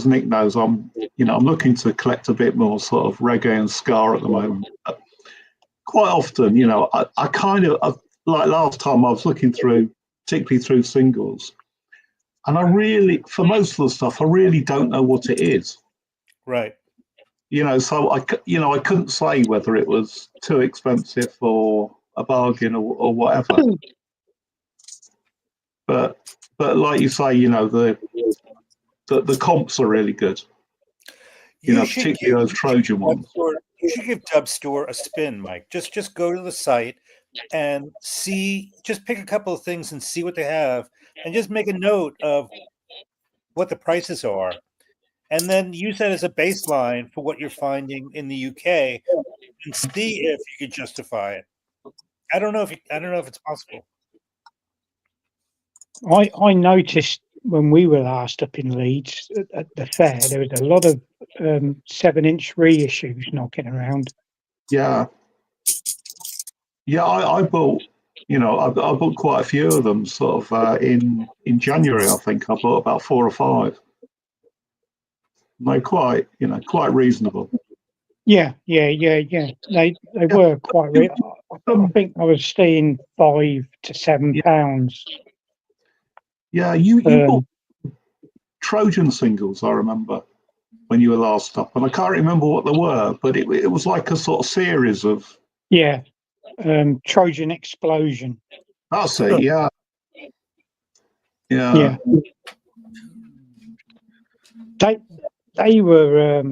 Nick knows, I'm looking to collect a bit more sort of reggae and ska at the moment. But quite often, I kind of like last time I was looking through, particularly through singles, and I really, for most of the stuff, I really don't know what it is. Right. So I couldn't say whether it was too expensive or a bargain or whatever. But but like you say, you know, the comps are really good. You know, particularly those Trojan ones. You should give Dub Store a spin, Mike. Just go to the site and see. Just pick a couple of things and see what they have, and just make a note of what the prices are, and then use that as a baseline for what you're finding in the UK, and see if you could justify it. I don't know if it's possible. I noticed when we were last up in Leeds at the fair, there was a lot of 7-inch reissues knocking around. Yeah, I bought, you know, I bought quite a few of them. Sort of in January, I think I bought about 4 or 5. They're quite reasonable. Yeah. They were quite. I think I was seeing £5 to £7. Yeah, you bought Trojan singles, I remember, when you were last up, and I can't remember what they were, but it was like a sort of series of. Yeah, Trojan Explosion. That's it. Yeah. They were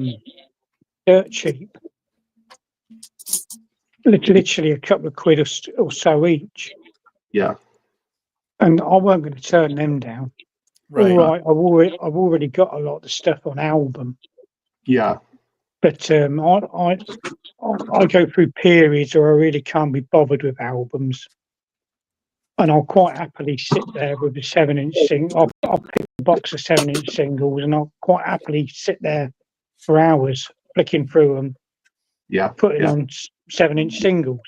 dirt cheap. Literally a couple of quid or so each. Yeah. And I weren't going to turn them down. Right. All right, I've already got a lot of the stuff on album. Yeah. But I go through periods where I really can't be bothered with albums, and I'll quite happily sit there with the 7-inch single. I'll pick a box of 7-inch singles, and I'll quite happily sit there for hours flicking through them. Yeah. Putting on 7-inch singles.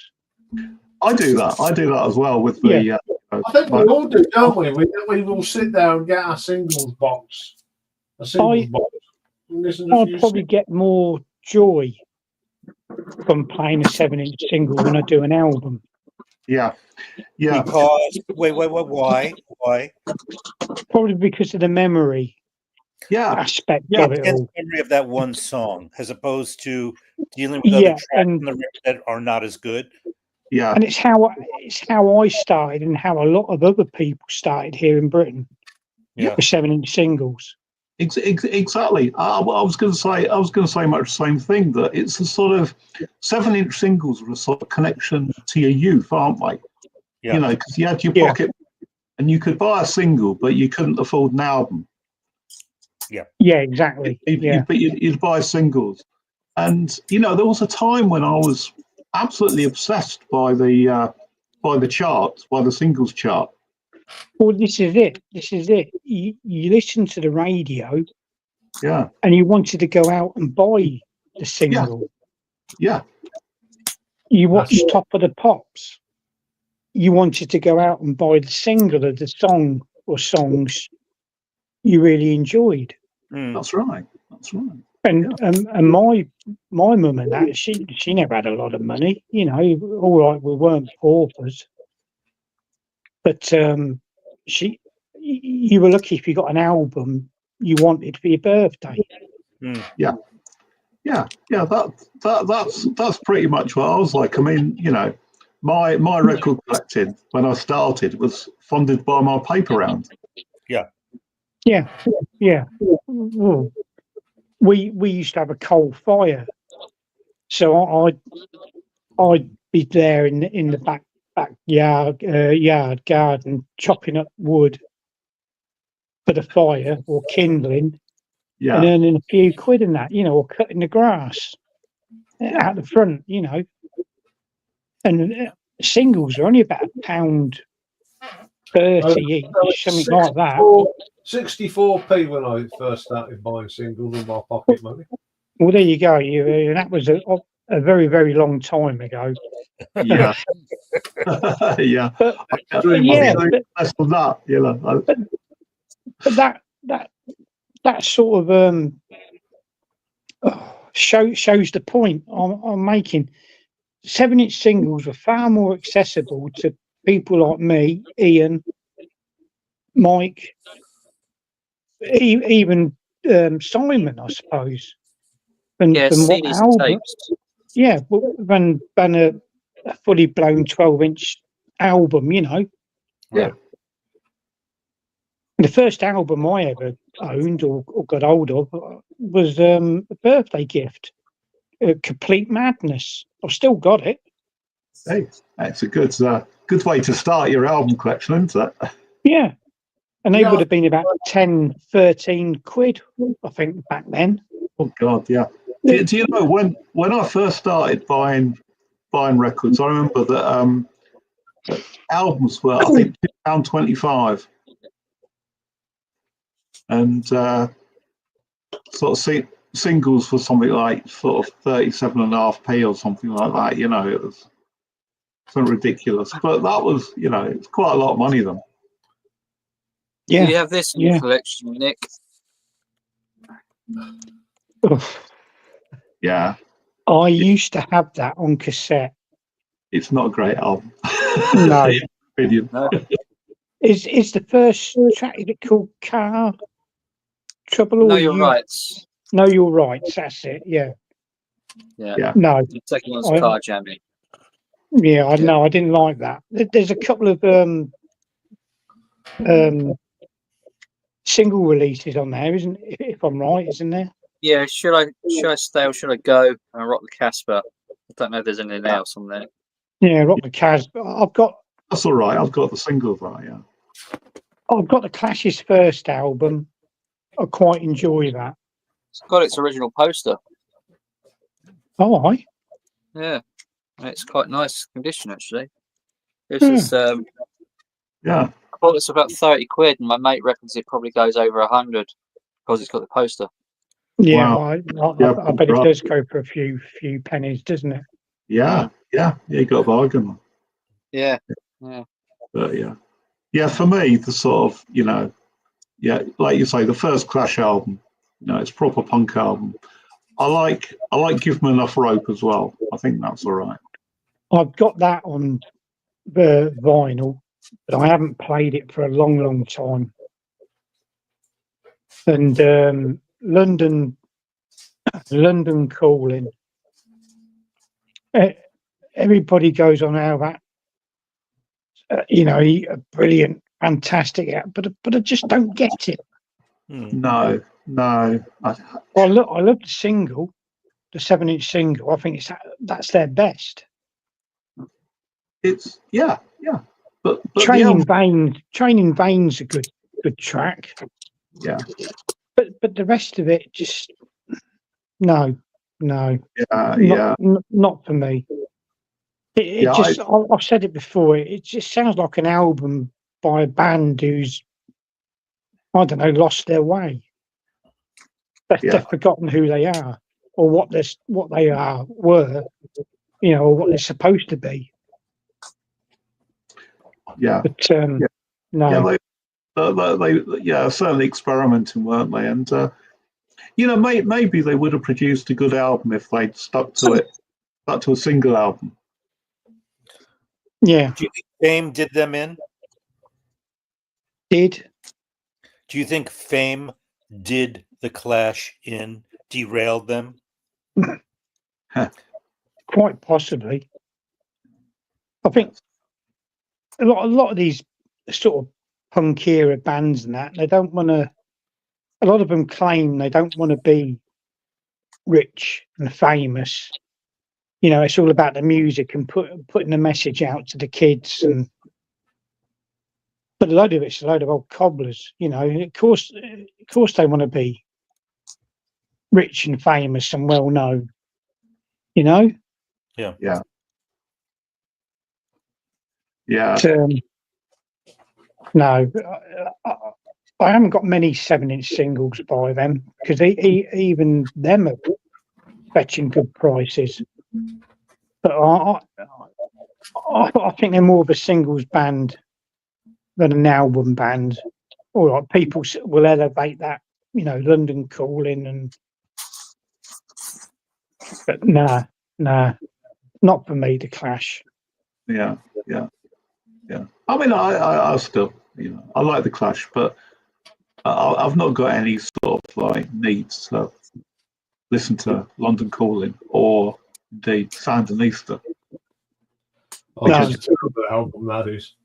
I do that as well with the. I think we all do, don't we? We will sit there and get our singles box. I'd probably get more joy from playing a 7-inch single than I do an album. Yeah. Because wait, why? Probably because of the memory. Aspect of it all. Memory of that one song, as opposed to dealing with other tracks on the record that are not as good. Yeah, and it's how I started, and how a lot of other people started here in Britain. Yeah, with 7-inch singles. Exactly. I was going to say much the same thing. That it's a sort of 7-inch singles are a sort of connection to your youth, aren't they? Yeah. You know, because you had your pocket, and you could buy a single, but you couldn't afford an album. Yeah, exactly. But you'd buy singles, and you know, there was a time when I was absolutely obsessed by the charts, by the singles chart. Well, this is it. You listen to the radio, and you wanted to go out and buy the single. Yeah. You watched Top of the Pops. You wanted to go out and buy the single of the song or songs you really enjoyed. That's right. And my mum and that, she never had a lot of money. You know, all right, we weren't paupers, but you were lucky if you got an album you wanted for your birthday. Yeah. That's pretty much what I was like. I mean, you know, my record collecting when I started was funded by my paper round. Yeah. Well, we used to have a coal fire, so I'd be there in the backyard garden chopping up wood for the fire or kindling, and earning a few quid in that, you know, or cutting the grass out the front, you know. And singles are only about £1.30 each, something like that. 64p when I first started buying singles with my pocket money. Well, there you go. That was a very, very long time ago. Yeah. But that sort of shows the point I'm making. 7-inch singles were far more accessible to people like me, Iain, Mike, even Simon, I suppose. Than what album? Yeah, than a fully blown 12-inch album, you know. Yeah. The first album I ever owned or got hold of was a birthday gift, Complete Madness. I've still got it. Hey, that's a good way to start your album collection, isn't it? Yeah. And they Yeah. would have been about 10, 13 quid, I think, back then. Oh God, yeah. Do you know when I first started buying records, I remember that albums were, I think, £2.25, and sort of singles for something like sort of 37.5p or something like that. You know, it was something ridiculous, but that was, you know, it's quite a lot of money then. Yeah. Do you have this in your collection, Nick? Oof. Yeah, I used to have that on cassette. it's not a great album. No. Opinion. No. Is the first track, is it called Car Trouble? No, or you're right. No, you're right. That's it. Yeah. Yeah. No. The second one's I- Car Jamming. Yeah, I know. I didn't like that. There's a couple of single releases on there, isn't? If I'm right, isn't there? Yeah, should I stay or should I go and rock the Casper? I don't know if there's anything else on there. Yeah, Rock the Cas. I've got That's all right. I've got the singles right. Yeah. the Clash's first album. I quite enjoy that. It's got its original poster. Oh, I. Yeah, and it's quite nice condition actually. This Hmm. is Yeah. I bought this for about 30 quid, and my mate reckons it probably goes over 100 because it's got the poster. Yeah, Wow. I bet it does go for a few pennies, doesn't it? Yeah. You got a bargain. Yeah. But yeah. For me, the sort of, you know, like you say, the first Clash album, you know, it's a proper punk album. I like Give 'Em Enough Rope as well. I think that's all right. I've got that on the vinyl, but I haven't played it for a long time. And London Calling. Everybody goes on how that, you know, a brilliant, fantastic, but I just don't get it. No. I love the single, the 7-inch single. I think that's their best. It's yeah. But Training Vain's a good track. Yeah. But the rest of it just no. Yeah. Not for me. I've said it before. It just sounds like an album by a band who's, I don't know, lost their way. They've forgotten who they are or what they were, you know, or what they're supposed to be. Yeah. But no. They certainly experimenting, weren't they? And you know, maybe they would have produced a good album if they'd stuck to a single album. Yeah. Do you think Fame did them in? Do you think Fame did the Clash in, derailed them? Quite possibly. I think a lot of these sort of punk era bands and that, they don't want to. A lot of them claim they don't want to be rich and famous. You know, it's all about the music and putting the message out to the kids. But a load of it's a load of old cobblers. You know, of course they want to be rich and famous and well known. You know. Yeah. But, no, I haven't got many 7-inch singles by them because even them are fetching good prices. But I think they're more of a singles band than an album band. All right, people will elevate that, you know, London Calling but nah, not for me. The Clash. Yeah. I mean, I still, you know, I like the Clash, but I've not got any sort of like needs to listen to London Calling or indeed Sandinista. Oh, that's a terrible album, that is.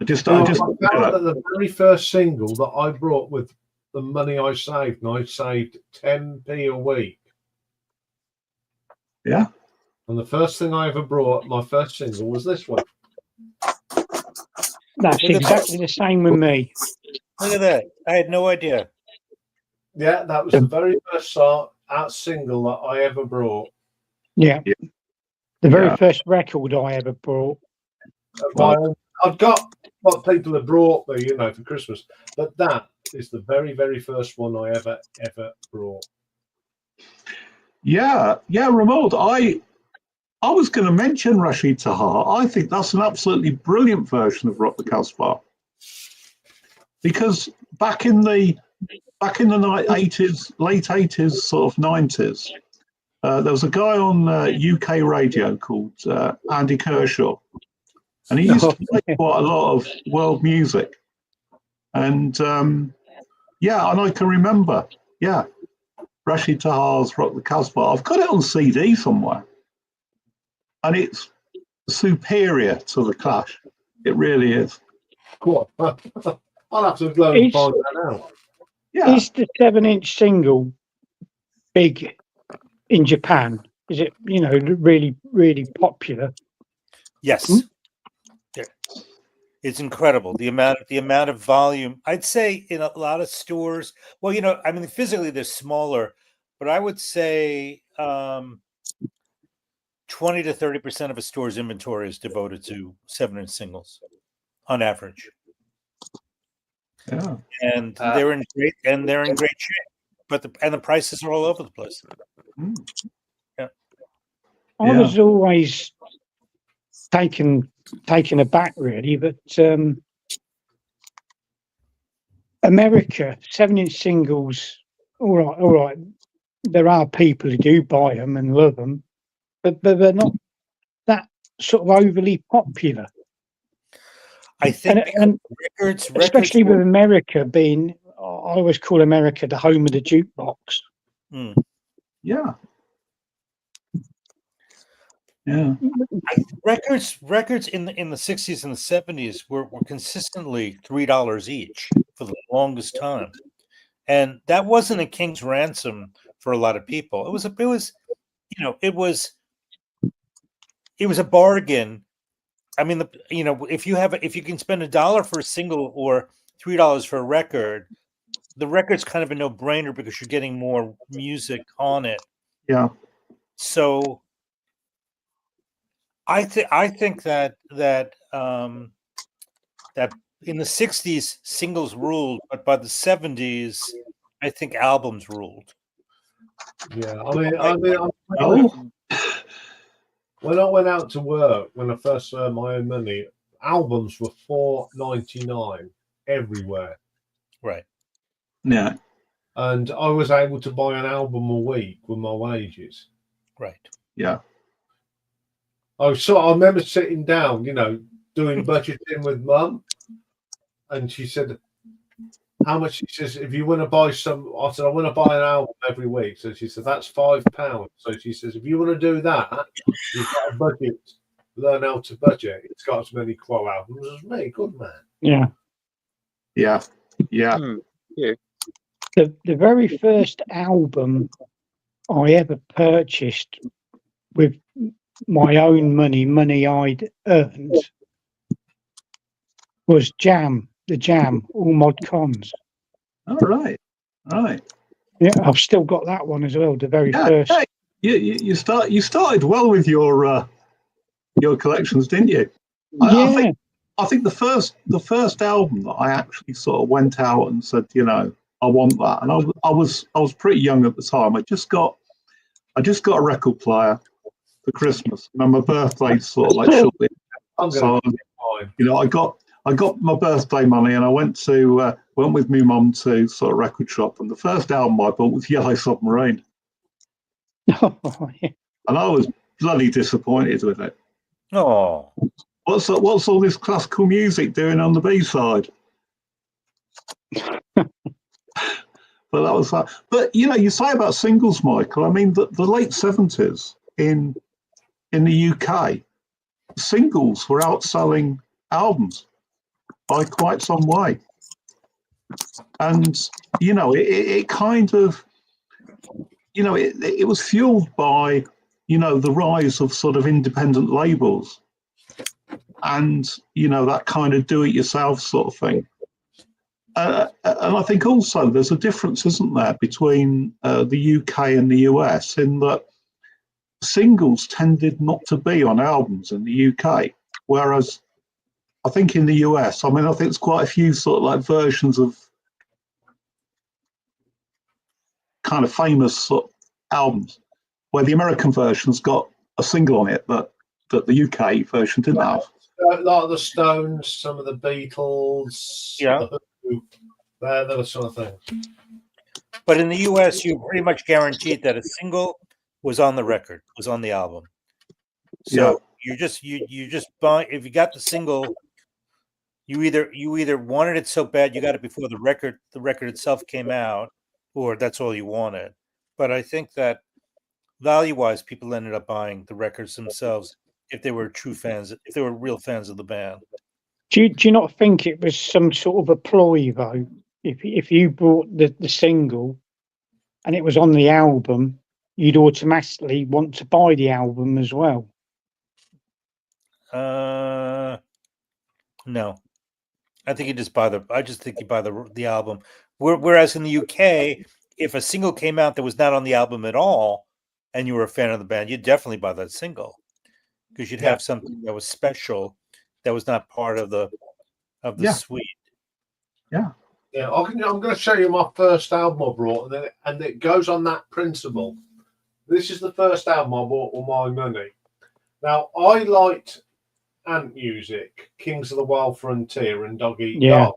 I just I found that the very first single that I brought with the money I saved, and I saved 10p a week. Yeah. And the first thing I ever brought, my first single, was this one. That's Look at exactly the same with me. Look at that. I had no idea. Yeah, that was the very first single that I ever brought. Yeah. Yeah. The very Yeah. first record I ever brought. I've got what people have brought me, for Christmas, but that is the very, very first one I ever brought. Yeah, Ramon, I was going to mention Rashid Tahar. I think that's an absolutely brilliant version of Rock the Casbah. Because back in the 80s, late 80s, sort of 90s, there was a guy on UK radio called Andy Kershaw, and he used to play quite a lot of world music. And and I can remember, Rashid Tahar's Rock the Casbah. I've got it on CD somewhere, and it's superior to the Clash. It really is. Cool. I'll have to go and find that out. Yeah. Is the 7-inch single big in Japan? Is it, really, really popular? Yes. Yeah. It's incredible. The amount of volume. I'd say in a lot of stores, well, I mean, physically they're smaller, but I would say 20 to 30% of a store's inventory is devoted to 7-inch singles on average. Yeah. And they're in great shape. But the prices are all over the place. Yeah. I was always taken aback, really, but America 7-inch singles, all right. There are people who do buy them and love them, but they're not that sort of overly popular. I think and records, especially with America being, I always call America the home of the jukebox. Yeah. Yeah. Records in the 60s and the 70s were consistently $3 each for the longest time, and that wasn't a king's ransom for a lot of people. It was a bargain. I mean, if you can spend $1 for a single or $3 for a record, the record's kind of a no-brainer because you're getting more music on it. Yeah. So I think that in the 60s singles ruled, but by the 70s, I think albums ruled. Yeah, when I went out to work, when I first earned my own money, albums were $4.99 everywhere. Right. Yeah. And I was able to buy an album a week with my wages. Right. Yeah. I remember sitting down, doing budgeting with Mum, and she said, "How much?" She says, "If you want to buy some," I said, "I want to buy an album every week." So she said, "That's £5." So she says, "If you want to do that, you've got to budget, learn how to budget. It's got as many quote albums as me." Good man. Yeah. Yeah. Yeah. Yeah. The very first album I ever purchased with my own money I'd earned, was the Jam, all mod cons. All right. Yeah, I've still got that one as well. The very first. Yeah. You started well with your collections, didn't you? Yeah. I think the first album that I actually sort of went out and said, I want that, and I was pretty young at the time. I just got a record player for Christmas, and my birthday sort of like shortly. So I got my birthday money, and I went with my mum to sort of record shop, and the first album I bought was Yellow Submarine, Oh, yeah. and I was bloody disappointed with it. Oh, What's all this classical music doing on the B-side? But that was that. But you say about singles, Michael. I mean, the late 70s in the UK, singles were outselling albums. by quite some way. And, it kind of, it was fueled by, the rise of sort of independent labels and, that kind of do-it-yourself sort of thing. And I think also there's a difference, isn't there, between the UK and the US in that singles tended not to be on albums in the UK, whereas I think in the US, I think there's quite a few sort of like versions of kind of famous sort of albums where the American version's got a single on it that the UK version didn't have. Like the Stones, some of the Beatles, Yeah. the Who, those sort of things. But in the US, you pretty much guaranteed that a single was on the record, was on the album. So you just buy, if you got the single, you either wanted it so bad you got it before the record itself came out, or that's all you wanted. But I think that value-wise, people ended up buying the records themselves if they were true fans, if they were real fans of the band. Do you not think it was some sort of a ploy though? If you bought the single and it was on the album, you'd automatically want to buy the album as well. No, I think you just buy I just think you buy the album. Whereas in the UK, if a single came out that was not on the album at all, and you were a fan of the band, you'd definitely buy that single because you'd have something that was special that was not part of the suite. Yeah, I'm going to show you my first album I brought, and it goes on that principle. This is the first album I bought with my money. Now, I liked Ant Music, Kings of the Wild Frontier, and Dog Eat Dog,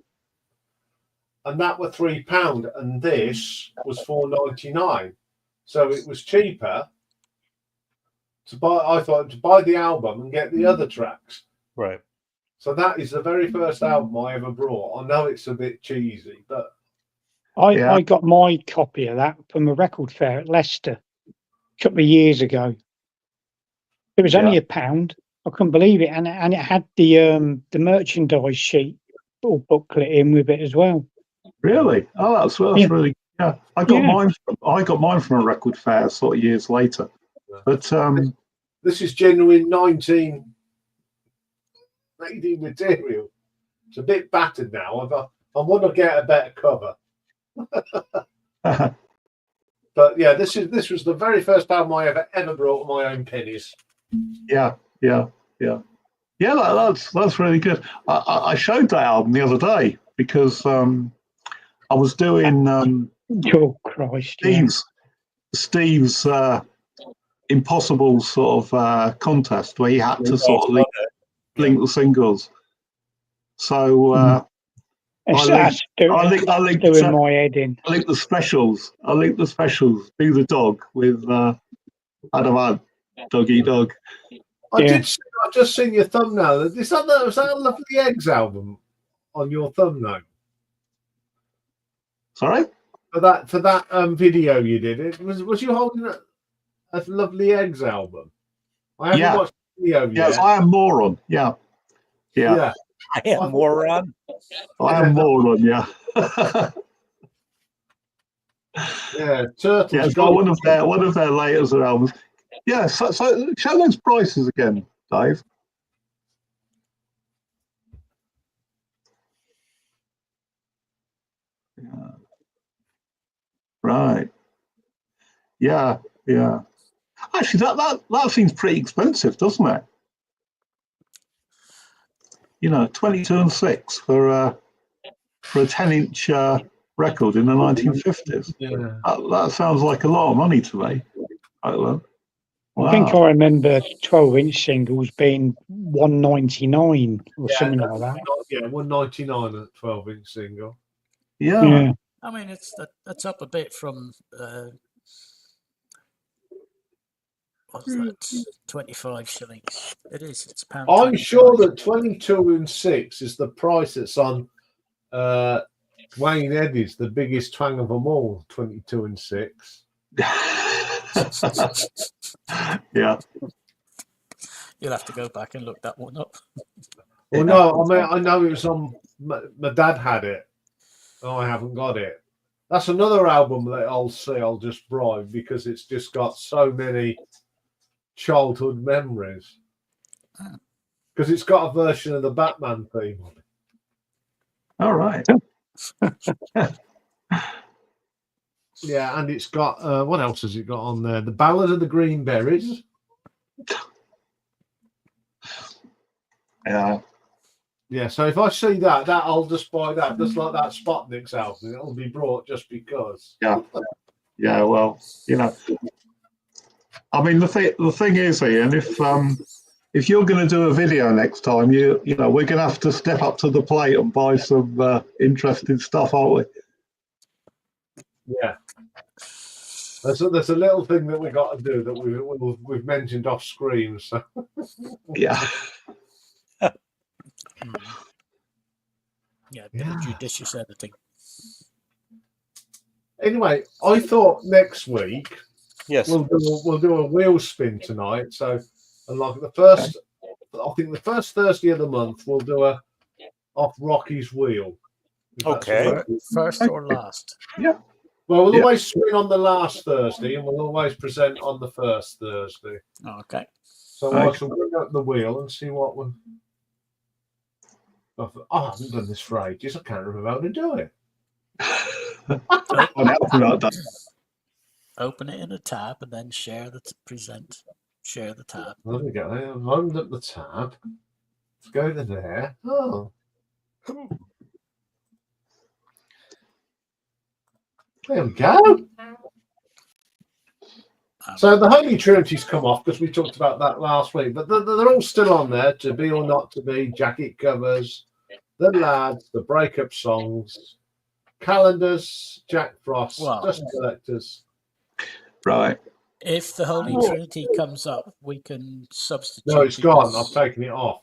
and that were £3, and this was $4.99. So it was cheaper to buy. I thought to buy the album and get the other tracks. Right. So that is the very first album I ever brought. I know it's a bit cheesy, but I got my copy of that from a record fair at Leicester a couple of years ago. It was only £1. I couldn't believe it, and it had the merchandise sheet or booklet in with it as well. Really? Oh, that's really. Yeah, I got mine. I got mine from a record fair sort of years later. But this is genuine 1980 material. It's a bit battered now. I want to get a better cover. But yeah, this was the very first album I ever brought my own pennies. Yeah. That's really good. I showed that album the other day because I was doing oh Christ, Steve's impossible sort of contest where he had to sort of link the singles. So I linked my head in. I linked the specials. Do the Dog with Adam Dog Eat Dog. I've just seen your thumbnail. Was that a Lovely Eggs album on your thumbnail? Sorry? For that video you did, was you holding a Lovely Eggs album? I haven't watched the video yet. Yes, I am Moron. Yeah. I am Moron. I am Moron. Yeah. Yeah, Turtles. Yeah, it's got one of their latest albums. Yeah, so show those prices again, Dave. Yeah. Right. Yeah. Actually, that seems pretty expensive, doesn't it? 22 and 6 for a 10-inch record in the 1950s. Yeah. That sounds like a lot of money to me. Wow. I think I remember 12-inch singles being $1.99 or something like that. Yeah, $1.99 on a 12-inch single. Yeah. I mean, that's up a bit from what's that? 25 shillings. It is. It's pound. I'm sure that 22 and 6 is the price that's on Wayne Eddy's, the biggest twang of them all. 22 and 6. Yeah. You'll have to go back and look that one up. Well, no, I mean, I know it was on. My dad had it. Oh, I haven't got it. That's another album that I'll just bribe because it's just got so many childhood memories. Because it's got a version of the Batman theme on it. All right. Yeah, and it's got what else has it got on there? The Ballad of the Green Berries. Yeah. Yeah, so if I see that I'll just buy that, just like that Spotnik's album. It'll be brought just because. Yeah. Yeah. Well, you know, I mean, the thing is, Ian, if you're going to do a video next time, you know, we're going to have to step up to the plate and buy some interesting stuff, aren't we? Yeah. There's a little thing that we got to do that we've mentioned off screen. So. Yeah. Yeah, Yeah. judicious editing. Anyway, I thought next week Yes. we'll do a wheel spin tonight. So, like I think the first Thursday of the month we'll do a off Rocky's wheel. If that's Okay. all right. First or last? Yeah. Well, we'll Yeah. always spin on the last Thursday, and we'll always present on the first Thursday. Okay. So I Okay. shall bring up the wheel and see what one. Oh, I haven't done this for ages. I can't remember how to do it. Open it in a tab and then share the present. Share the tab. There we go. I've opened up the tab. Let's go to there. Oh. There we go. So the Holy Trinity's come off because we talked about that last week, but they're all still on there. To Be or Not to Be, jacket covers, the lads, the breakup songs, calendars, Jack Frost, Wow. dust collectors. Right. If the Holy Trinity comes up, we can substitute. No, it's gone. because- I've taken it off.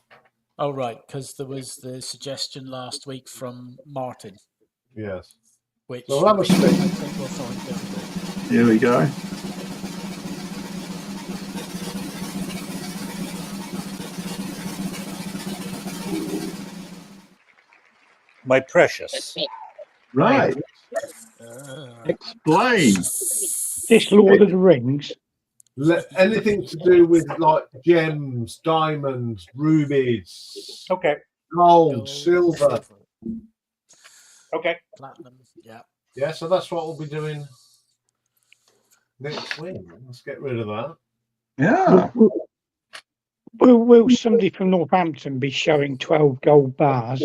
Oh, right, because there was the suggestion last week from Martin, Yes. which So we'll have a I spin. think we'll find difficult. Here we go. My precious. Right. Explain. This Lord of the Rings. Anything to do with like gems, diamonds, rubies, Okay. gold, silver. Okay. Platinum, yeah. Yeah, so that's what we'll be doing next week. Let's get rid of that. Yeah. Will somebody from Northampton be showing 12 gold bars?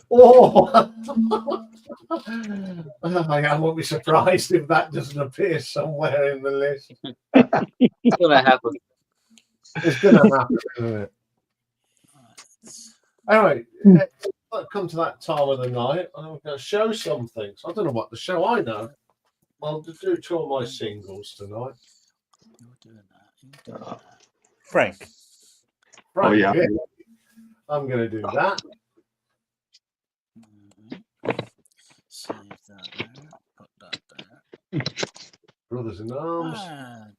Oh, I won't be surprised if that doesn't appear somewhere in the list. It's gonna happen. It's going to happen, isn't it? Anyway, let's come to that time of the night. I'm going to show some things. I don't know what to show. I know. I'll do two of my singles tonight. You're doing that. You're doing that. Frank. Right, Oh, yeah. I'm going to do that. Save that there. Put that there. Brothers in Arms. And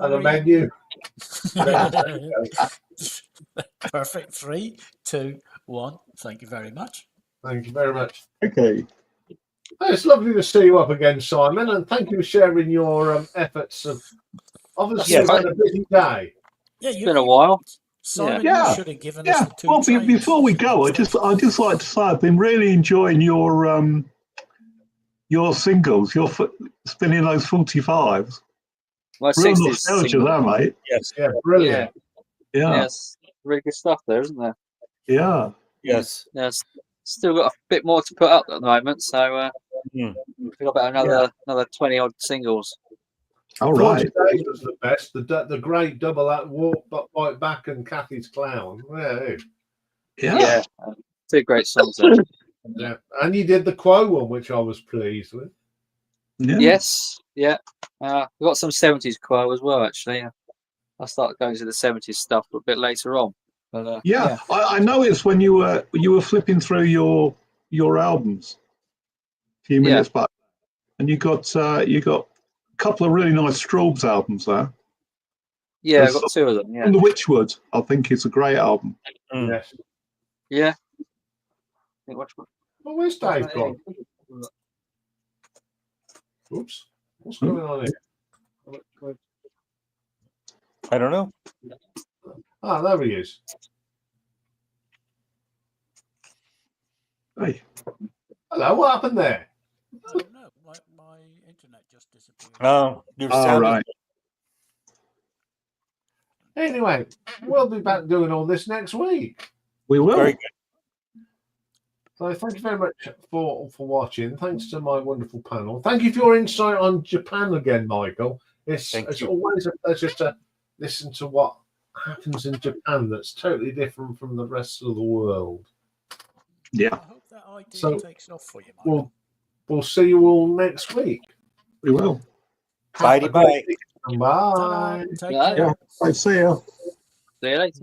And a menu. Perfect. 3, 2, 1. Thank you very much. Thank you very much. Okay. It's lovely to see you up again, Simon, and thank you for sharing your efforts. Obviously, Yes. it's been a busy day. Yeah, It's been a while. Simon, Yeah. you should have given us Yeah. the 2 Well, trains. before we go, I'd just like to say I've been really enjoying your singles. You're spinning those 45s. My Real 60s. nostalgia single. there, mate. Yes. Yeah, brilliant. Yeah. Yes. Really good stuff there, isn't there? Yeah. Yes. Yes. Still got a bit more to put up at the moment, so Hmm. we've got about another 20 odd singles. All 40 right. Days was the best. The great double act Walk Right Back and Kathy's Clown. Yeah. Two great songs there. Yeah. And you did the Quo one, which I was pleased with. Yeah. Yes, yeah. We've got some 70s quo as well, actually. I started going to the 70s stuff a bit later on. But, Yeah. I noticed when you were flipping through your albums a few minutes back, and you got a couple of really nice Straubs albums there. Yeah, I've got two of them. Yeah. On the Witchwood, I think it's a great album. Mm. Yes. Yeah. Think watch one. Well, where's Dave Watch gone? one. Oops. What's going on here? I don't know. Ah, there he is. Hey, Hello, what happened there? I don't know. My internet just disappeared. Oh, your all sound is- right. Anyway, we'll be back doing all this next week. We will. very good. So thank you very much for watching. Thanks to my wonderful panel. Thank you for your insight on Japan again, Michael. It's you. always a pleasure to listen to what happens in Japan that's totally different from the rest of the world. Yeah, I hope that idea So, takes off for you, Michael. We'll see you all next week. we will. Bye. Bye. Ta-da. Take Yeah. care. Yeah, I see you. See you later.